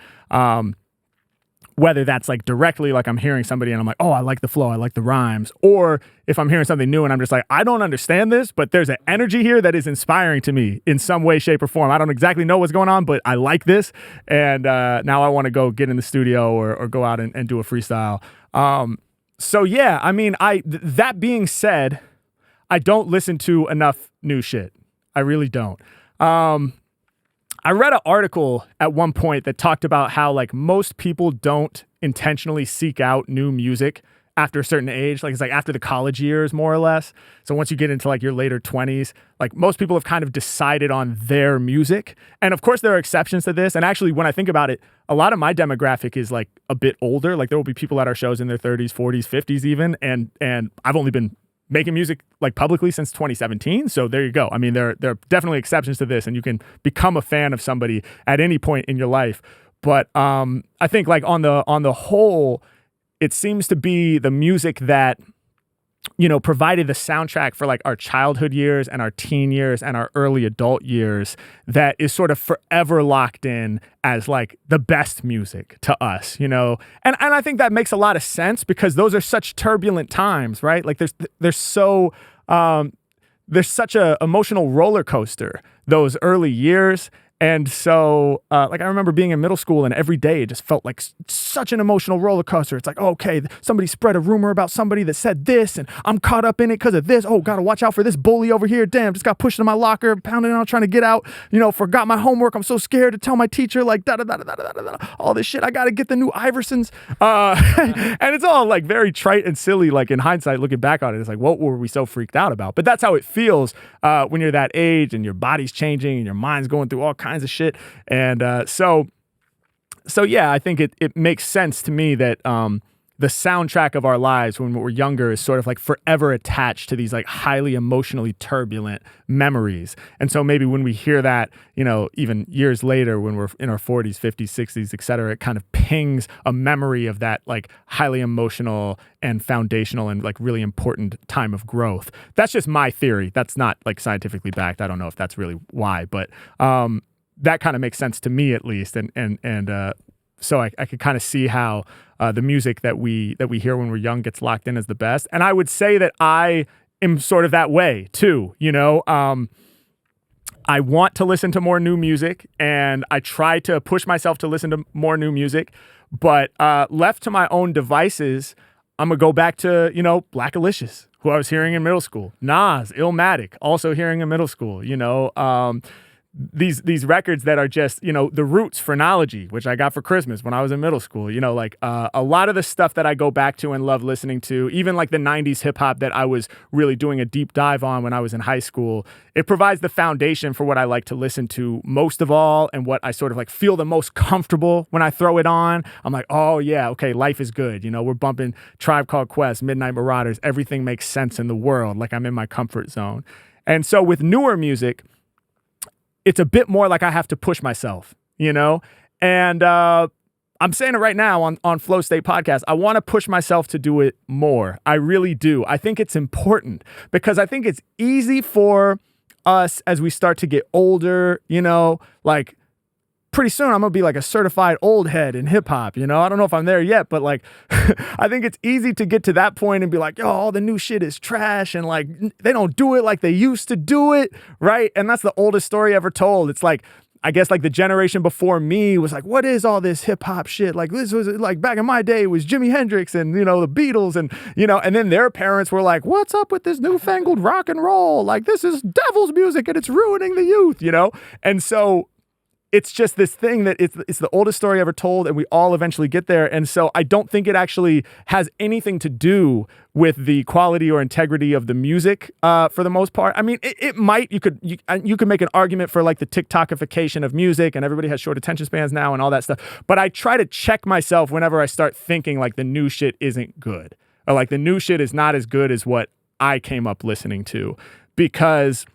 Whether that's like directly, like I'm hearing somebody and I'm like, oh, I like the flow, I like the rhymes. Or if I'm hearing something new and I'm just like, I don't understand this, but there's an energy here that is inspiring to me in some way, shape, or form. I don't exactly know what's going on, but I like this. And now I want to go get in the studio or go out and do a freestyle. So yeah, that being said, I don't listen to enough new shit. I really don't. I read an article at one point that talked about how like most people don't intentionally seek out new music after a certain age. Like it's like after the college years, more or less. So once you get into like your later 20s, like most people have kind of decided on their music. And of course there are exceptions to this. And actually when I think about it, a lot of my demographic is like a bit older. Like there will be people at our shows in their 30s, 40s, 50s even. And I've only been making music like publicly since 2017. So there you go. I mean, there are definitely exceptions to this, and you can become a fan of somebody at any point in your life. But I think like on the whole, it seems to be the music that, provided the soundtrack for like our childhood years and our teen years and our early adult years that is sort of forever locked in as like the best music to us, And I think that makes a lot of sense because those are such turbulent times, right? Like there's such a emotional roller coaster those early years. And so, like, I remember being in middle school and every day it just felt like such an emotional roller coaster. It's like, oh, okay, somebody spread a rumor about somebody that said this and I'm caught up in it because of this. Oh, got to watch out for this bully over here. Damn, just got pushed in my locker, pounding on, trying to get out. Forgot my homework. I'm so scared to tell my teacher, like, all this shit. I got to get the new Iversons. And it's all like very trite and silly, like in hindsight, looking back on it. It's like, what were we so freaked out about? But that's how it feels when you're that age and your body's changing and your mind's going through all kinds of shit. And so yeah, I think it makes sense to me that the soundtrack of our lives when we're younger is sort of like forever attached to these like highly emotionally turbulent memories. And so maybe when we hear that, even years later when we're in our 40s, 50s, 60s, et cetera, it kind of pings a memory of that like highly emotional and foundational and like really important time of growth. That's just my theory. That's not like scientifically backed. I don't know if that's really why, but that kind of makes sense to me at least. And so I could kind of see how the music that we hear when we're young gets locked in as the best. And I would say that I am sort of that way too, I want to listen to more new music and I try to push myself to listen to more new music, but left to my own devices, I'm gonna go back to, Black Alicious, who I was hearing in middle school. Nas, Illmatic, also hearing in middle school, these records that are just, the Roots phrenology, which I got for Christmas when I was in middle school, a lot of the stuff that I go back to and love listening to, even like the 90s hip hop that I was really doing a deep dive on when I was in high school, it provides the foundation for what I like to listen to most of all and what I sort of like feel the most comfortable when I throw it on. I'm like, oh yeah, okay, life is good. We're bumping Tribe Called Quest, Midnight Marauders, everything makes sense in the world. Like I'm in my comfort zone. And so with newer music, it's a bit more like I have to push myself, and I'm saying it right now on Flow State Podcast. I want to push myself to do it more. I really do. I think it's important because I think it's easy for us as we start to get older, like pretty soon I'm going to be like a certified old head in hip hop, I don't know if I'm there yet, but like, I think it's easy to get to that point and be like, yo, all the new shit is trash. And like, they don't do it like they used to do it. Right. And that's the oldest story ever told. It's like, I guess like the generation before me was like, what is all this hip hop shit? Like this was like back in my day, it was Jimi Hendrix and, the Beatles and, and then their parents were like, what's up with this newfangled rock and roll? Like this is devil's music and it's ruining the youth, And so it's just this thing that it's the oldest story ever told and we all eventually get there. And so I don't think it actually has anything to do with the quality or integrity of the music for the most part. I mean, it might, you could make an argument for like the TikTokification of music and everybody has short attention spans now and all that stuff. But I try to check myself whenever I start thinking like the new shit isn't good or like the new shit is not as good as what I came up listening to, because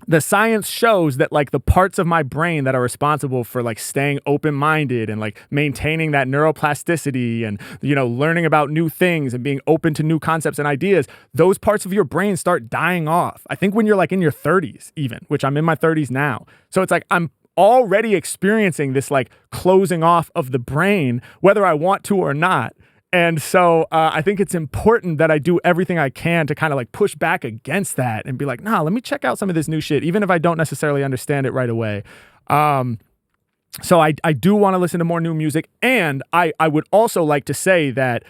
the science shows that like the parts of my brain that are responsible for like staying open-minded and like maintaining that neuroplasticity and, learning about new things and being open to new concepts and ideas, those parts of your brain start dying off. I think when you're like in your 30s even, which I'm in my 30s now. So it's like I'm already experiencing this like closing off of the brain, whether I want to or not. And so I think it's important that I do everything I can to kind of like push back against that and be like, nah, let me check out some of this new shit, even if I don't necessarily understand it right away. So I do want to listen to more new music. And I would also like to say that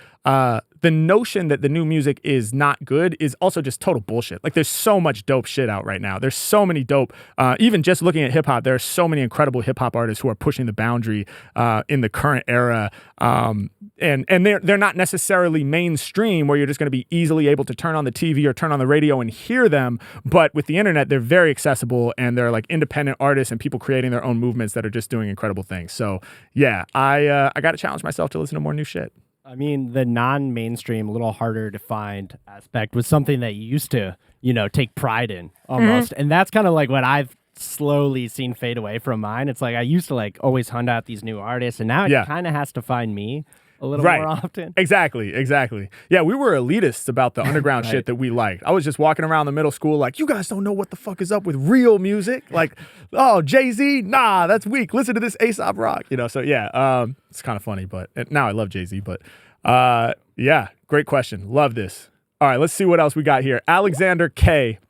the notion that the new music is not good is also just total bullshit. Like there's so much dope shit out right now. There's so many dope, even just looking at hip hop, there are so many incredible hip hop artists who are pushing the boundary in the current era. And they're not necessarily mainstream where you're just going to be easily able to turn on the TV or turn on the radio and hear them. But with the internet, they're very accessible and they're like independent artists and people creating their own movements that are just doing incredible things. So yeah, I got to challenge myself to listen to more new shit. I mean, the non-mainstream, a little harder to find aspect was something that you used to, take pride in almost. Mm-hmm. And that's kind of like what I've slowly seen fade away from mine. It's like I used to like always hunt out these new artists and now it kind of has to find me a little more often. Exactly. Yeah, we were elitists about the underground shit that we liked. I was just walking around the middle school like, you guys don't know what the fuck is up with real music. Like, oh, Jay-Z? Nah, that's weak. Listen to this A$AP Rock. So yeah, it's kind of funny, but now I love Jay-Z, but yeah, great question. Love this. All right, let's see what else we got here. Alexander K.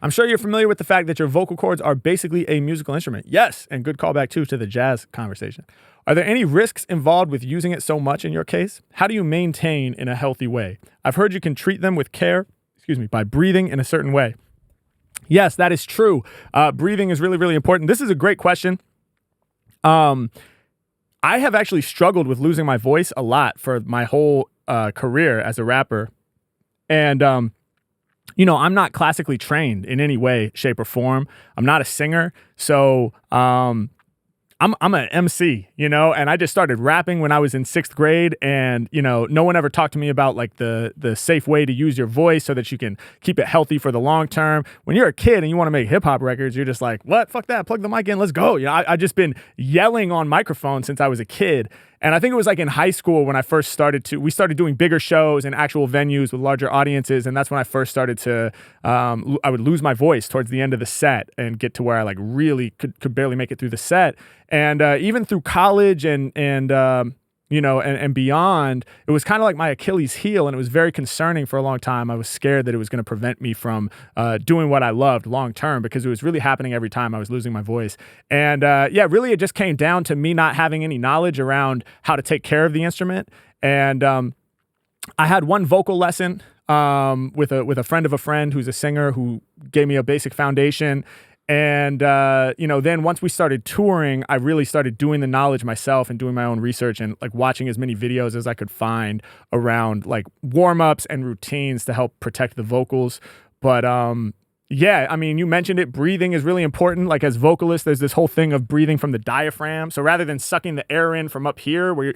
I'm sure you're familiar with the fact that your vocal cords are basically a musical instrument. Yes, and good callback too to the jazz conversation. Are there any risks involved with using it so much in your case? How do you maintain in a healthy way? I've heard you can treat them with care, by breathing in a certain way. Yes, that is true. Breathing is really, really important. This is a great question. I have actually struggled with losing my voice a lot for my whole career as a rapper. And, I'm not classically trained in any way, shape, or form. I'm not a singer. So I'm an MC, and I just started rapping when I was in 6th grade, and no one ever talked to me about like the safe way to use your voice so that you can keep it healthy for the long term. When you're a kid and you want to make hip hop records, you're just like, what? Fuck that! Plug the mic in, let's go. I've just been yelling on microphones since I was a kid. And I think it was like in high school when we started doing bigger shows in actual venues with larger audiences. And that's when I first started to, I would lose my voice towards the end of the set and get to where I like really could barely make it through the set. And even through college and beyond, it was kind of like my Achilles heel, and it was very concerning for a long time. I was scared that it was going to prevent me from doing what I loved long term, because it was really happening every time I was losing my voice. And really it just came down to me not having any knowledge around how to take care of the instrument. And I had one vocal lesson with a friend of a friend who's a singer who gave me a basic foundation. And, then once we started touring, I really started doing the knowledge myself and doing my own research and like watching as many videos as I could find around like warm-ups and routines to help protect the vocals. But, you mentioned it. Breathing is really important. Like as vocalists, there's this whole thing of breathing from the diaphragm. So rather than sucking the air in from up here where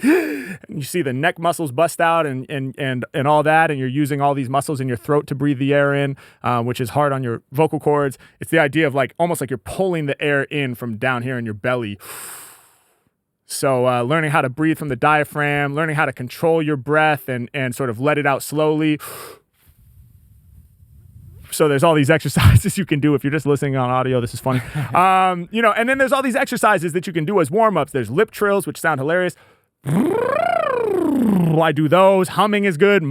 you see the neck muscles bust out and all that, and you're using all these muscles in your throat to breathe the air in, which is hard on your vocal cords. It's the idea of like almost like you're pulling the air in from down here in your belly. So learning how to breathe from the diaphragm, learning how to control your breath and sort of let it out slowly. So there's all these exercises you can do if you're just listening on audio. This is funny. And then there's all these exercises that you can do as warm-ups. There's lip trills, which sound hilarious. I do those. Humming is good.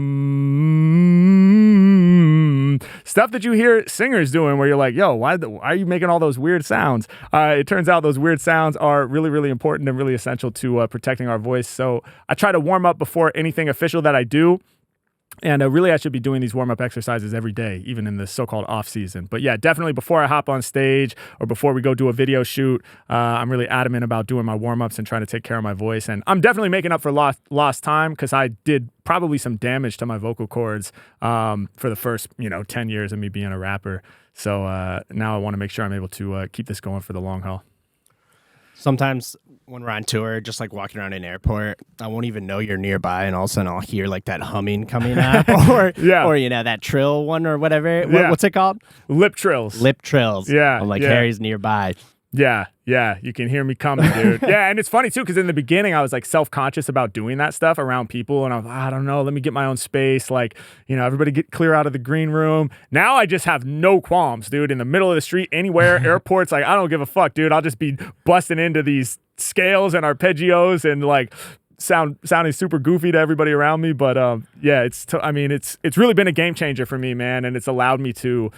Stuff that you hear singers doing where you're like, yo, why are you making all those weird sounds? It turns out those weird sounds are really, really important and really essential to protecting our voice. So I try to warm up before anything official that I do. And really, I should be doing these warm-up exercises every day, even in the so-called off-season. But yeah, definitely before I hop on stage or before we go do a video shoot, I'm really adamant about doing my warm-ups and trying to take care of my voice. And I'm definitely making up for lost time, because I did probably some damage to my vocal cords for the first 10 years of me being a rapper. So now I want to make sure I'm able to keep this going for the long haul. Sometimes when we're on tour, just like walking around an airport, I won't even know you're nearby, and all of a sudden I'll hear like that humming coming up, or that trill one or whatever. What's it called? Lip trills. Lip trills. Yeah. I'm like, Harry's nearby. Yeah, you can hear me coming, dude. Yeah, and it's funny too, because in the beginning I was like self-conscious about doing that stuff around people, and I was like, I don't know, let me get my own space, like, everybody get clear out of the green room. Now I just have no qualms, dude. In the middle of the street, anywhere, airports, like I don't give a fuck, dude. I'll just be busting into these scales and arpeggios and like sounding super goofy to everybody around me. But it's really been a game changer for me, man, and it's allowed me to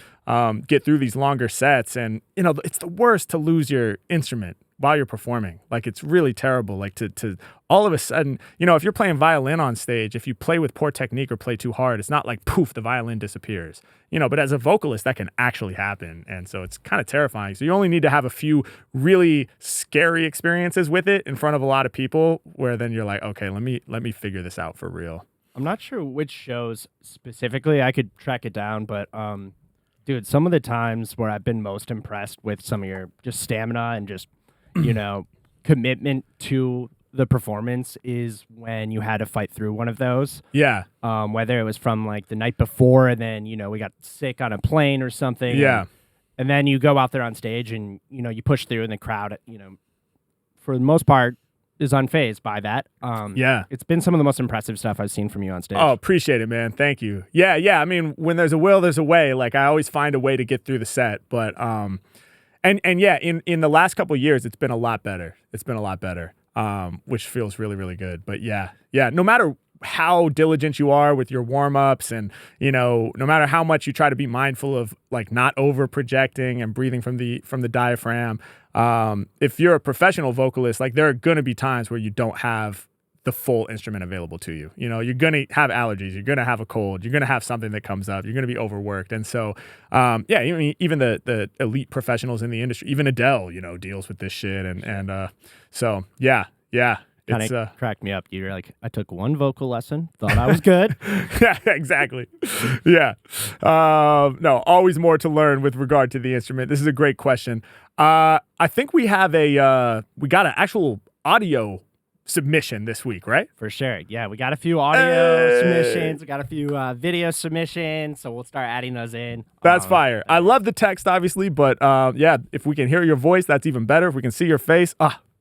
get through these longer sets. And it's the worst to lose your instrument while you're performing. Like, it's really terrible. Like to all of a sudden, if you're playing violin on stage, if you play with poor technique or play too hard, it's not like poof, the violin disappears. But as a vocalist, that can actually happen. And so it's kind of terrifying. So you only need to have a few really scary experiences with it in front of a lot of people, where then you're like, okay, let me figure this out for real. I'm not sure which shows specifically. I could track it down, but dude, some of the times where I've been most impressed with some of your just stamina and just commitment to the performance is when you had to fight through one of those. Yeah. Whether it was from like the night before, and then, we got sick on a plane or something. Yeah. And then you go out there on stage and, you push through, and the crowd, for the most part is unfazed by that. It's been some of the most impressive stuff I've seen from you on stage. Oh, appreciate it, man. Thank you. Yeah. I mean, when there's a will, there's a way. Like, I always find a way to get through the set, but, And yeah, in the last couple of years, it's been a lot better. Which feels really, really good. But yeah, no matter how diligent you are with your warm-ups and, you know, no matter how much you try to be mindful of like not over projecting and breathing from the diaphragm, if you're a professional vocalist, like there are going to be times where you don't have the full instrument available to you. You know, you're going to have allergies, you're going to have a cold, you're going to have something that comes up, you're going to be overworked. And so, even the elite professionals in the industry, even Adele, you know, deals with this shit. So, yeah. Kind of cracked me up. You're like, I took one vocal lesson, thought I was good. Yeah, exactly. Yeah. No, always more to learn with regard to the instrument. This is a great question. I think we have we got an actual audio submission this week, right? For sure. Yeah, we got a few audio submissions. We got a few video submissions, so we'll start adding those in. That's fire. I love the text, obviously, but if we can hear your voice, that's even better. If we can see your face,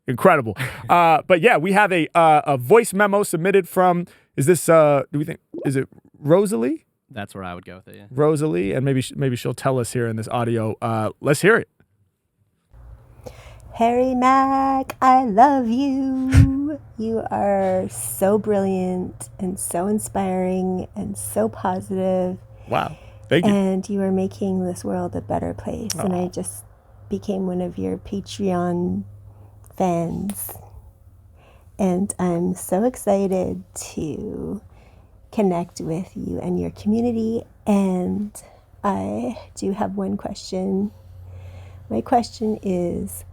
incredible. But yeah, we have a voice memo submitted from, is it Rosalie? That's where I would go with it, yeah. Rosalie, and maybe she'll tell us here in this audio. Let's hear it. Harry Mack, I love you. You are so brilliant and so inspiring and so positive. Wow. Thank you. And you are making this world a better place. Aww. And I just became one of your Patreon fans. And I'm so excited to connect with you and your community. And I do have one question. My question is,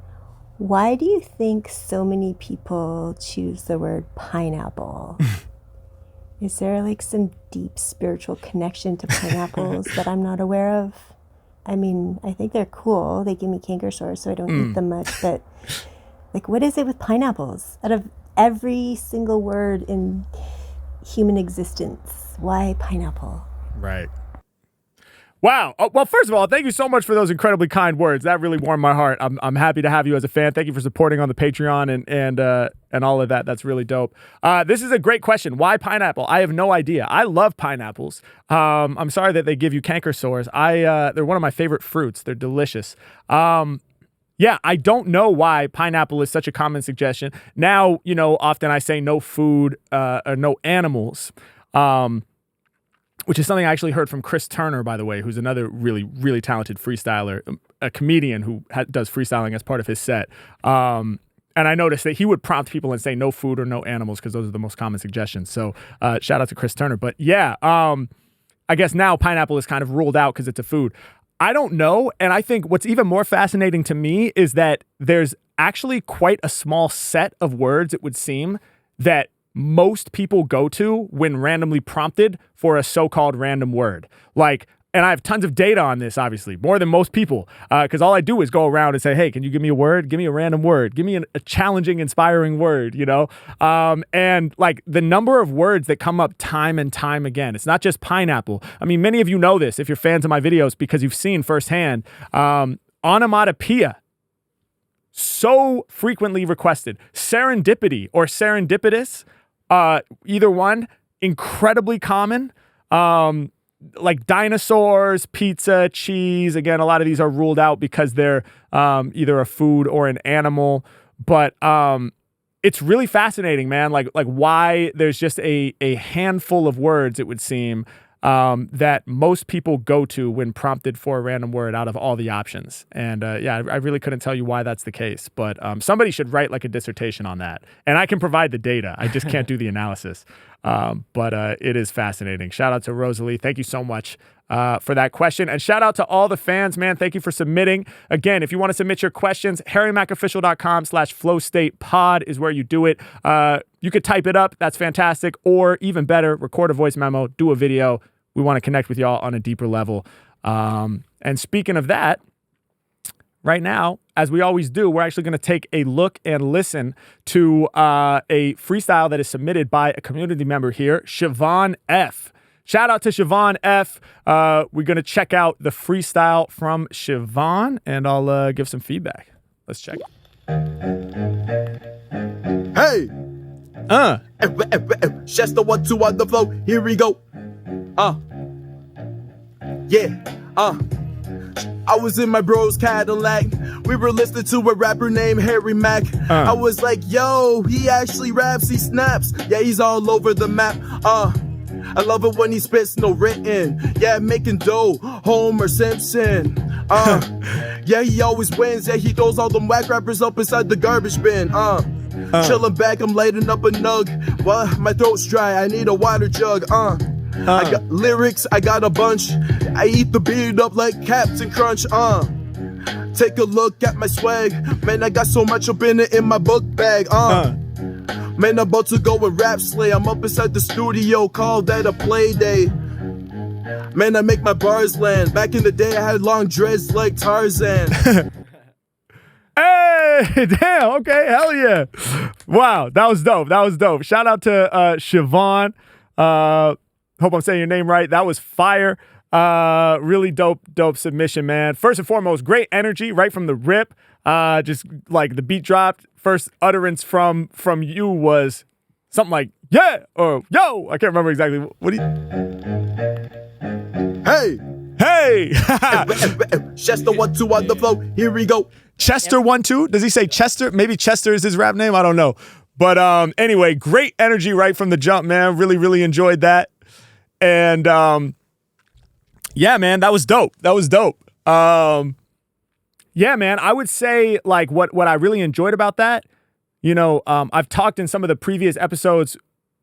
why do you think so many people choose the word pineapple? Is there like some deep spiritual connection to pineapples that I'm not aware of? I mean, I think they're cool. They give me canker sores, so I don't eat them much. But like, what is it with pineapples? Out of every single word in human existence, why pineapple? Right. Wow. Well, first of all, thank you so much for those incredibly kind words. That really warmed my heart. I'm happy to have you as a fan. Thank you for supporting on the Patreon and all of that. That's really dope. This is a great question. Why pineapple? I have no idea. I love pineapples. I'm sorry that they give you canker sores. They're one of my favorite fruits. They're delicious. Yeah, I don't know why pineapple is such a common suggestion. Now, you know, often I say no food or no animals. Which is something I actually heard from Chris Turner, by the way, who's another really, really talented freestyler, a comedian who does freestyling as part of his set. And I noticed that he would prompt people and say no food or no animals because those are the most common suggestions. So shout out to Chris Turner. But yeah, I guess now pineapple is kind of ruled out because it's a food. I don't know. And I think what's even more fascinating to me is that there's actually quite a small set of words, it would seem, that most people go to when randomly prompted for a so-called random word. Like, and I have tons of data on this, obviously, more than most people, because all I do is go around and say, hey, can you give me a word? Give me a random word. Give me a challenging, inspiring word, you know? And like the number of words that come up time and time again, it's not just pineapple. I mean, many of you know this if you're fans of my videos because you've seen firsthand onomatopoeia. So frequently requested. Serendipity or serendipitous, either one, incredibly common. Like dinosaurs, pizza, cheese. Again, a lot of these are ruled out because they're either a food or an animal. But it's really fascinating, man. Like why there's just a handful of words, it would seem, that most people go to when prompted for a random word out of all the options. And yeah, I really couldn't tell you why that's the case, but somebody should write like a dissertation on that. And I can provide the data. I just can't do the analysis. But it is fascinating. Shout out to Rosalie. Thank you so much for that question. And shout out to all the fans, man. Thank you for submitting. Again, if you want to submit your questions, harrymackofficial.com/flowstatepod is where you do it. You could type it up. That's fantastic. Or even better, record a voice memo, do a video. We want to connect with y'all on a deeper level. And speaking of that, right now, as we always do, we're actually going to take a look and listen to a freestyle that is submitted by a community member here, Siobhan F. Shout out to Siobhan F. We're going to check out the freestyle from Siobhan, and I'll give some feedback. Let's check it. Hey! Just the 1, 2 on the flow. Here we go. Yeah. I was in my bro's Cadillac we were listening to a rapper named Mack. I was like, yo, he actually raps, he snaps. Yeah, he's all over the map. I love it when he spits no written. Yeah, making dough, Homer Simpson. Yeah, he always wins. Yeah, he throws all them whack rappers up inside the garbage bin. Chilling back, I'm lighting up a nug. Well, my throat's dry, I need a water jug. I got lyrics, I got a bunch. I eat the beat up like Captain Crunch. Take a look at my swag. Man, I got so much up in it in my book bag. Man, I'm about to go and rap slay. I'm up inside the studio, call that a play day. Man, I make my bars land. Back in the day, I had long dreads like Tarzan. Hey, damn, okay, hell yeah. Wow, that was dope. That was dope. Shout out to Siobhan. Hope I'm saying your name right. That was fire. Really dope submission, man. First and foremost, great energy right from the rip. Just like the beat dropped. First utterance from you was something like, yeah, or yo. I can't remember exactly. What do you... Hey. Chester 1-2 on the flow. Here we go. Chester 1-2? Does he say Chester? Maybe Chester is his rap name. I don't know. But anyway, great energy right from the jump, man. Really, really enjoyed that. And yeah, man, that was dope. Yeah, man, I would say like what I really enjoyed about that, you know, I've talked in some of the previous episodes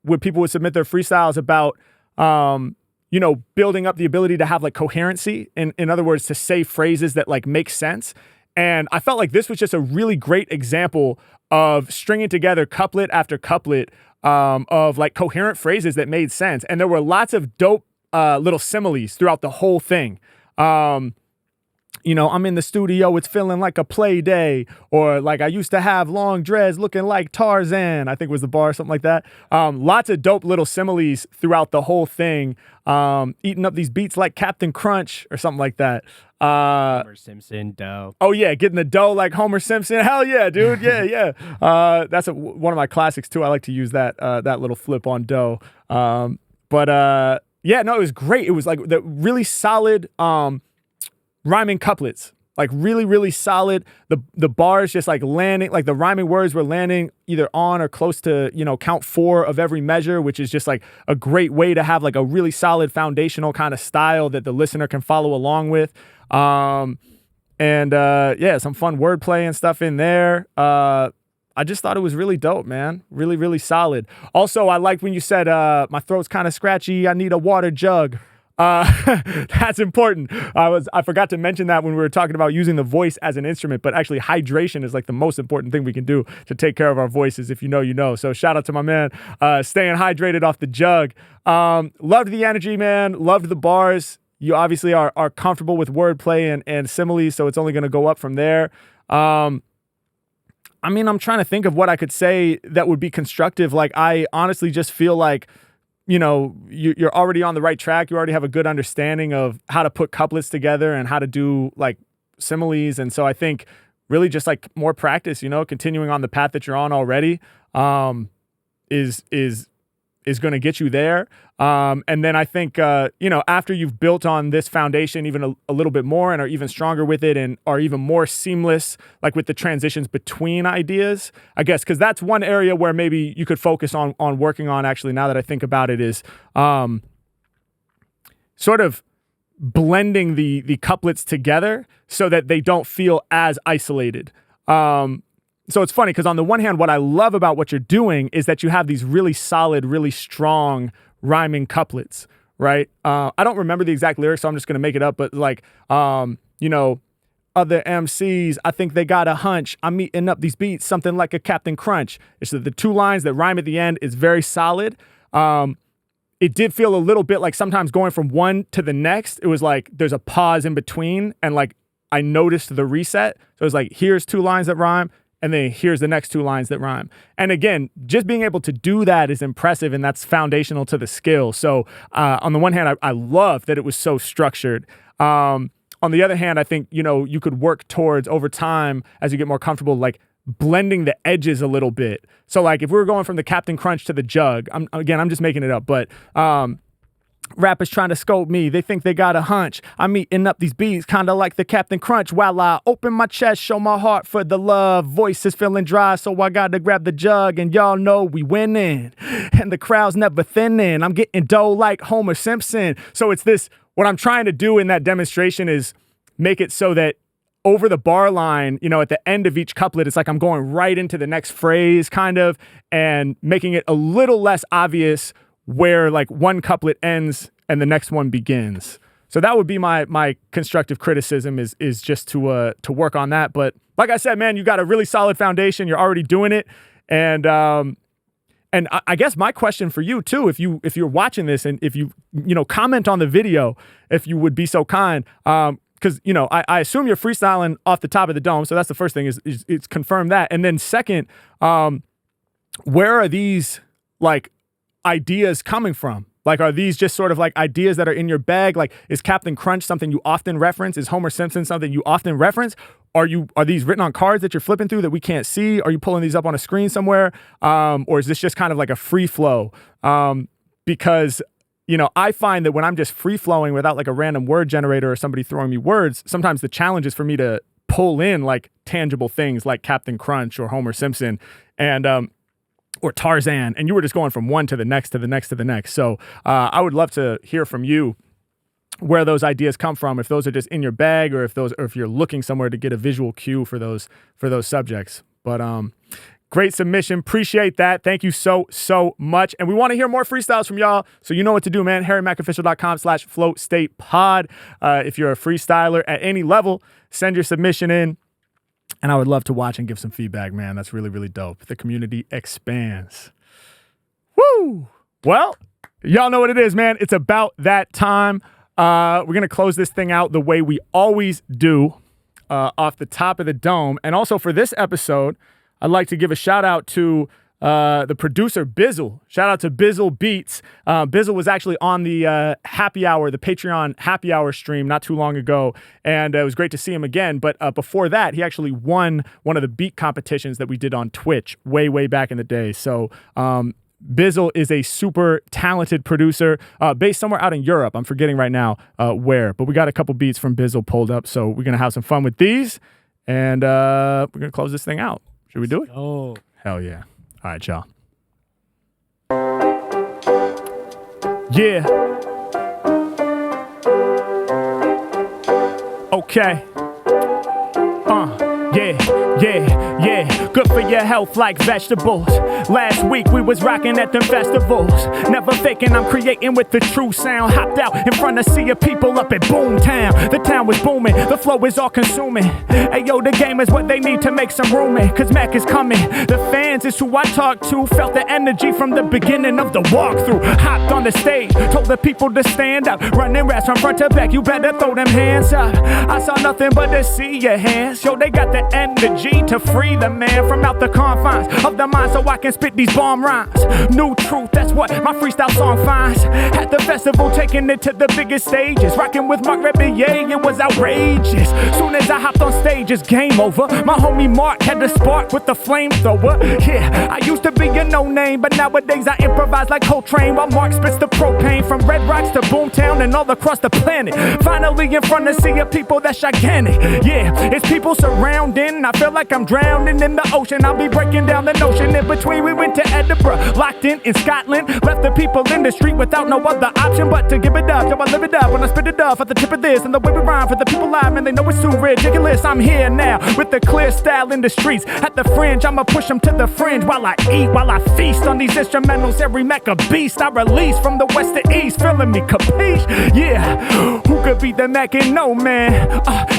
where people would submit their freestyles about, you know, building up the ability to have like coherency. In other words, to say phrases that like make sense. And I felt like this was just a really great example of stringing together couplet after couplet of like coherent phrases that made sense. And there were lots of dope little similes throughout the whole thing. You know, I'm in the studio, it's feeling like a play day. Or like I used to have long dreads looking like Tarzan, I think was the bar, something like that. Lots of dope little similes throughout the whole thing. Eating up these beats like Captain Crunch or something like that. Homer Simpson, dough. Oh yeah, getting the dough like Homer Simpson. Hell yeah, dude. Yeah. That's one of my classics too. I like to use that little flip on dough. Yeah, no, it was great. It was like the really solid rhyming couplets, like really, really solid. The bars just like landing, like the rhyming words were landing either on or close to, you know, count 4 of every measure, which is just like a great way to have like a really solid foundational kind of style that the listener can follow along with. Yeah, some fun wordplay and stuff in there. I just thought it was really dope, man. Really, really solid. Also, I liked when you said, my throat's kind of scratchy. I need a water jug. That's important. I forgot to mention that when we were talking about using the voice as an instrument, but actually hydration is like the most important thing we can do to take care of our voices. If you know, you know. So shout out to my man, staying hydrated off the jug. Loved the energy, man. Loved the bars. You obviously are comfortable with wordplay and similes, so it's only going to go up from there. I mean, I'm trying to think of what I could say that would be constructive. Like, I honestly just feel like, you know, you're already on the right track. You already have a good understanding of how to put couplets together and how to do like similes. And so I think really just like more practice, you know, continuing on the path that you're on already is going to get you there. And then I think, you know, after you've built on this foundation even a little bit more and are even stronger with it and are even more seamless, like with the transitions between ideas, I guess, because that's one area where maybe you could focus on working on, actually, now that I think about it, is sort of blending the couplets together so that they don't feel as isolated. So it's funny because on the one hand, what I love about what you're doing is that you have these really solid, really strong rhyming couplets, right? I don't remember the exact lyrics, so I'm just going to make it up. But like, you know, other MCs, I think they got a hunch. I'm eating up these beats, something like a Captain Crunch. It's the 2 lines that rhyme at the end is very solid. It did feel a little bit like sometimes going from one to the next, it was like there's a pause in between. And like I noticed the reset. So it was like, here's 2 lines that rhyme. And then here's the next 2 lines that rhyme. And again, just being able to do that is impressive, and that's foundational to the skill. So on the one hand, I love that it was so structured. On the other hand, I think, you know, you could work towards over time as you get more comfortable, like blending the edges a little bit. So like if we were going from the Captain Crunch to the jug, I'm just making it up, but Rappers trying to scope me, they think they got a hunch. I'm eating up these beats, kinda like the Captain Crunch. While I open my chest, show my heart for the love. Voice is feeling dry, so I gotta grab the jug. And y'all know we winning, and the crowd's never thinning. I'm getting dough like Homer Simpson. So it's this, what I'm trying to do in that demonstration is make it so that over the bar line, you know, at the end of each couplet, it's like I'm going right into the next phrase, kind of, and making it a little less obvious where like one couplet ends and the next one begins. So that would be my constructive criticism is just to work on that. But like I said, man, you got a really solid foundation. You're already doing it, and I guess my question for you too, if you're watching this and if you comment on the video, if you would be so kind, because I assume you're freestyling off the top of the dome. So that's the first thing is confirm that, and then second, where are these like ideas coming from? Like, are these just sort of like ideas that are in your bag? Like, is Captain Crunch something you often reference? Is Homer Simpson something you often reference? Are these written on cards that you're flipping through that we can't see? Are you pulling these up on a screen somewhere? Or is this just kind of like a free flow? Because, I find that when I'm just free flowing without like a random word generator or somebody throwing me words, sometimes the challenge is for me to pull in like tangible things like Captain Crunch or Homer Simpson and, or Tarzan, and you were just going from one to the next to the next to the next. So I would love to hear from you where those ideas come from, if those are just in your bag or if you're looking somewhere to get a visual cue for those subjects. But great submission. Appreciate that. Thank you so much. And we want to hear more freestyles from y'all. So you know what to do, man. HarryMackOfficial.com/FlowStatePod. If you're a freestyler at any level, send your submission in. And I would love to watch and give some feedback, man. That's really, really dope. The community expands. Woo! Well, y'all know what it is, man. It's about that time. We're going to close this thing out the way we always do, off the top of the dome. And also for this episode, I'd like to give a shout out to the producer, Bizzle. Shout out to Bizzle Beats. Bizzle was actually on the happy hour, the Patreon happy hour stream not too long ago, and it was great to see him again. But before that, he actually won one of the beat competitions that we did on Twitch way back in the day. So Bizzle is a super talented producer based somewhere out in Europe. I'm forgetting right now where, but we got a couple beats from Bizzle pulled up, so we're going to have some fun with these, and we're going to close this thing out. Should we do it? Oh, hell yeah. All right, y'all. Yeah. Okay. Yeah. Good for your health like vegetables. Last week we was rocking at them festivals. Never faking, I'm creating with the true sound. Hopped out in front of sea of people up at Boomtown. The town was booming, the flow is all consuming. Hey yo, the game is what they need to make some room in. Cause Mack is coming. The fans is who I talk to. Felt the energy from the beginning of the walkthrough. Hopped on the stage, told the people to stand up. Running raps from front to back, you better throw them hands up. I saw nothing but to see your hands. Yo, they got the energy to free the man from out the confines of the mind so I can spit these bomb rhymes. New truth, that's what my freestyle song finds. At the festival, taking it to the biggest stages. Rocking with Marc, Rebillet, it was outrageous. Soon as I hopped on stage, it's game over. My homie Marc had the spark with the flamethrower. Yeah, I used to be a no-name, but nowadays I improvise like Coltrane while Marc spits the propane from Red Rocks to Boomtown and all across the planet. Finally in front of a sea of people that's gigantic. Yeah, it's people surrounding. I feel like I'm drowning in the ocean. I'll be breaking down the notion. In between, we went to Edinburgh, locked in Scotland. Left the people in the street without no other option but to give it up. Yo, I live it up when I spit it up at the tip of this. And the way we rhyme for the people live, man, they know it's too ridiculous. I'm here now with the clear style in the streets. At the fringe, I'ma push them to the fringe while I eat, while I feast on these instrumentals. Harry Mack a beast. I release from the west to east, feeling me, capiche? Yeah, who could beat the Mack and no man?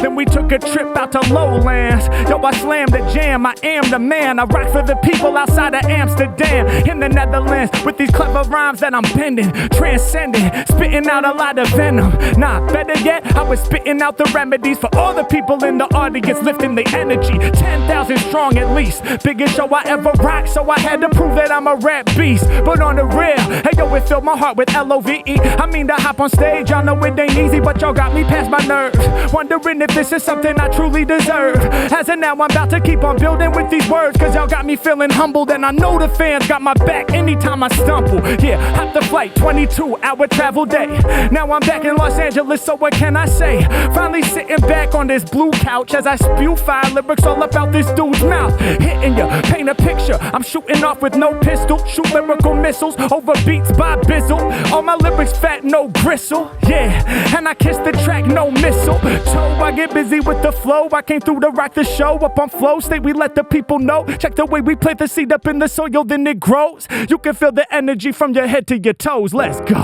Then we took a trip out to Lowlands. Yo, I slammed the jam, I am the man. I rock for the people outside of Amsterdam, in the Netherlands, with these clever rhymes that I'm bending, transcending, spitting out a lot of venom. Nah, better yet, I was spitting out the remedies for all the people in the audience, lifting the energy, 10,000 strong at least. Biggest show I ever rocked, so I had to prove that I'm a rap beast. But on the real, hey yo, it filled my heart with LOVE. I mean to hop on stage, y'all know it ain't easy, but y'all got me past my nerves. Wondering if this is something I truly deserve. As of now, I'm about to keep on building with these words, cause y'all got me feeling humbled, and I know the fans got my back anytime I stumble. Yeah, hop the flight, 22-hour travel day. Now I'm back in Los Angeles, so what can I say? Finally sitting back on this blue couch as I spew fire lyrics all about this dude's mouth. Hitting ya, paint a picture. I'm shooting off with no pistol, shoot lyrical missiles over beats by Bizzle. All my lyrics fat, no gristle. Yeah, and I kiss the track, no missile. So I get busy with the flow. I came through to rock the show. Up on Flow State, we let the people know. Check the way we plant the seed up in the soil, then it grows. You can feel the energy from your head to your toes. Let's go.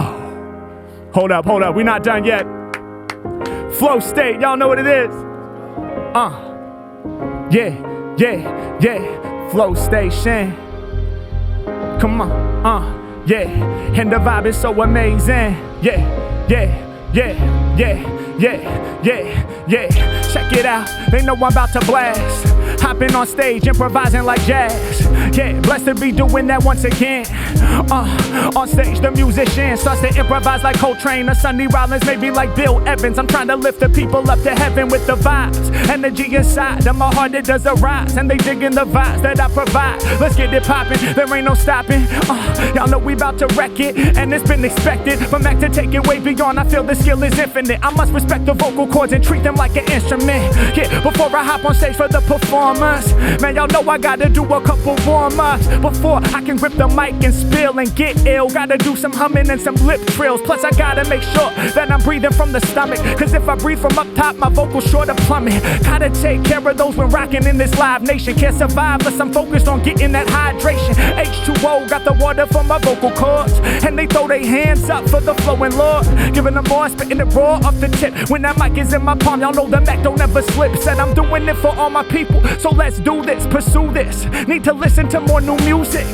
Hold up, we not done yet. Flow State, y'all know what it is. Yeah. Flow Station. Come on, yeah. And the vibe is so amazing. Yeah. Check it out, they know I'm about to blast. Hopping on stage, improvising like jazz. Yeah, blessed to be doing that once again. On stage, the musician starts to improvise like Coltrane or Sonny Rollins, maybe like Bill Evans. I'm trying to lift the people up to heaven with the vibes. Energy inside of my heart, it does arise, and they digging the vibes that I provide. Let's get it poppin', there ain't no stopping. Y'all know we about to wreck it, and it's been expected. For Mack to take it way beyond, I feel the skill is infinite. I must respect the vocal cords and treat them like an instrument. Yeah, before I hop on stage for the performance, man, y'all know I gotta do a couple warm-ups before I can grip the mic and spill and get ill. Gotta do some humming and some lip trills. Plus I gotta make sure that I'm breathing from the stomach, cause if I breathe from up top, my vocals sure to plummet. Gotta take care of those when rocking in this live nation. Can't survive unless I'm focused on getting that hydration. H2O got the water for my vocal cords, and they throw their hands up for the flowing Lord. Giving them more, spitting it raw off the tip. When that mic is in my palm, y'all know the Mack don't ever slip. Said I'm doing it for all my people, so let's do this, pursue this. Need to listen to more new music.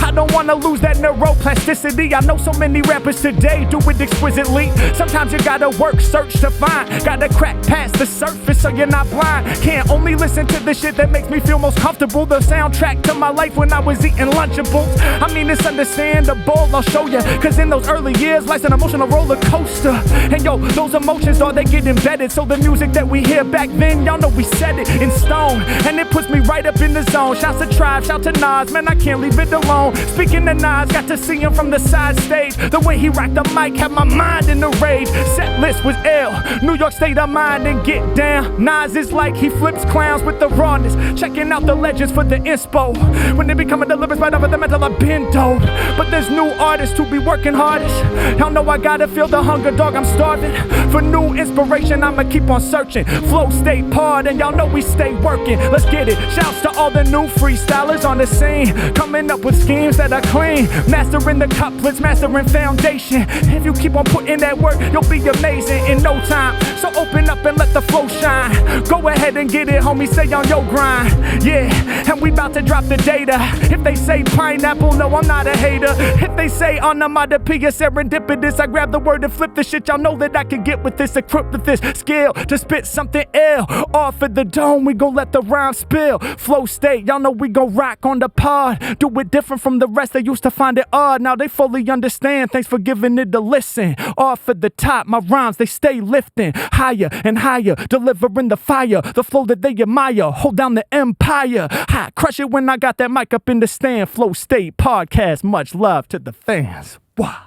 I don't wanna lose that neuroplasticity. I know so many rappers today do it exquisitely. Sometimes you gotta work, search to find. Gotta crack past the surface so you're not blind. Can't only listen to the shit that makes me feel most comfortable. The soundtrack to my life when I was eating Lunchables. I mean, it's understandable, I'll show ya. Cause in those early years, life's an emotional roller coaster. And yo, those emotions, they get embedded. So the music that we hear back then, y'all know we set it in stone. And it puts me right up in the zone. Shouts to Tribe, shout to Nas, man, I can't leave it alone. Speaking to Nas, got to see him from the side stage. The way he rocked the mic had my mind in a rage. Set list was ill, New York state of mind and get down. Nas is like he flips clowns with the rawness. Checking out the legends for the inspo. When they become a deliverance right over the mental, I've been told. But there's new artists to be working hardest. Y'all know I gotta feel the hunger, dog, I'm starving. For new inspiration, I'ma keep on searching. Flow State Pod, and y'all know we stay working. Let's get it. Shouts to all the new freestylers on the scene, coming up with schemes that are clean. Mastering the couplets, mastering foundation. If you keep on putting that work, you'll be amazing in no time. So open up and let the flow shine. Go ahead and get it, homie, stay on your grind. Yeah, and we about to drop the data. If they say pineapple, no, I'm not a hater. If they say onomatopoeia, serendipitous, I grab the word and flip the shit. Y'all know that I can get with this, equipped with this skill to spit something ill. Off of the dome, we gon' let the rhyme spill. Flow State, y'all know we gon' rock on the pod. Do it different from the rest, they used to find it odd. Now they fully understand, thanks for giving it a listen. Off at the top, my rhymes, they stay lifting. Higher and higher, delivering the fire. The flow that they admire, hold down the empire. Hot, crush it when I got that mic up in the stand. Flow State Podcast, much love to the fans. Wow.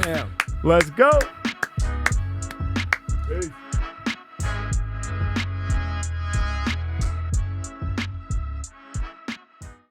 Damn. Let's go. Peace.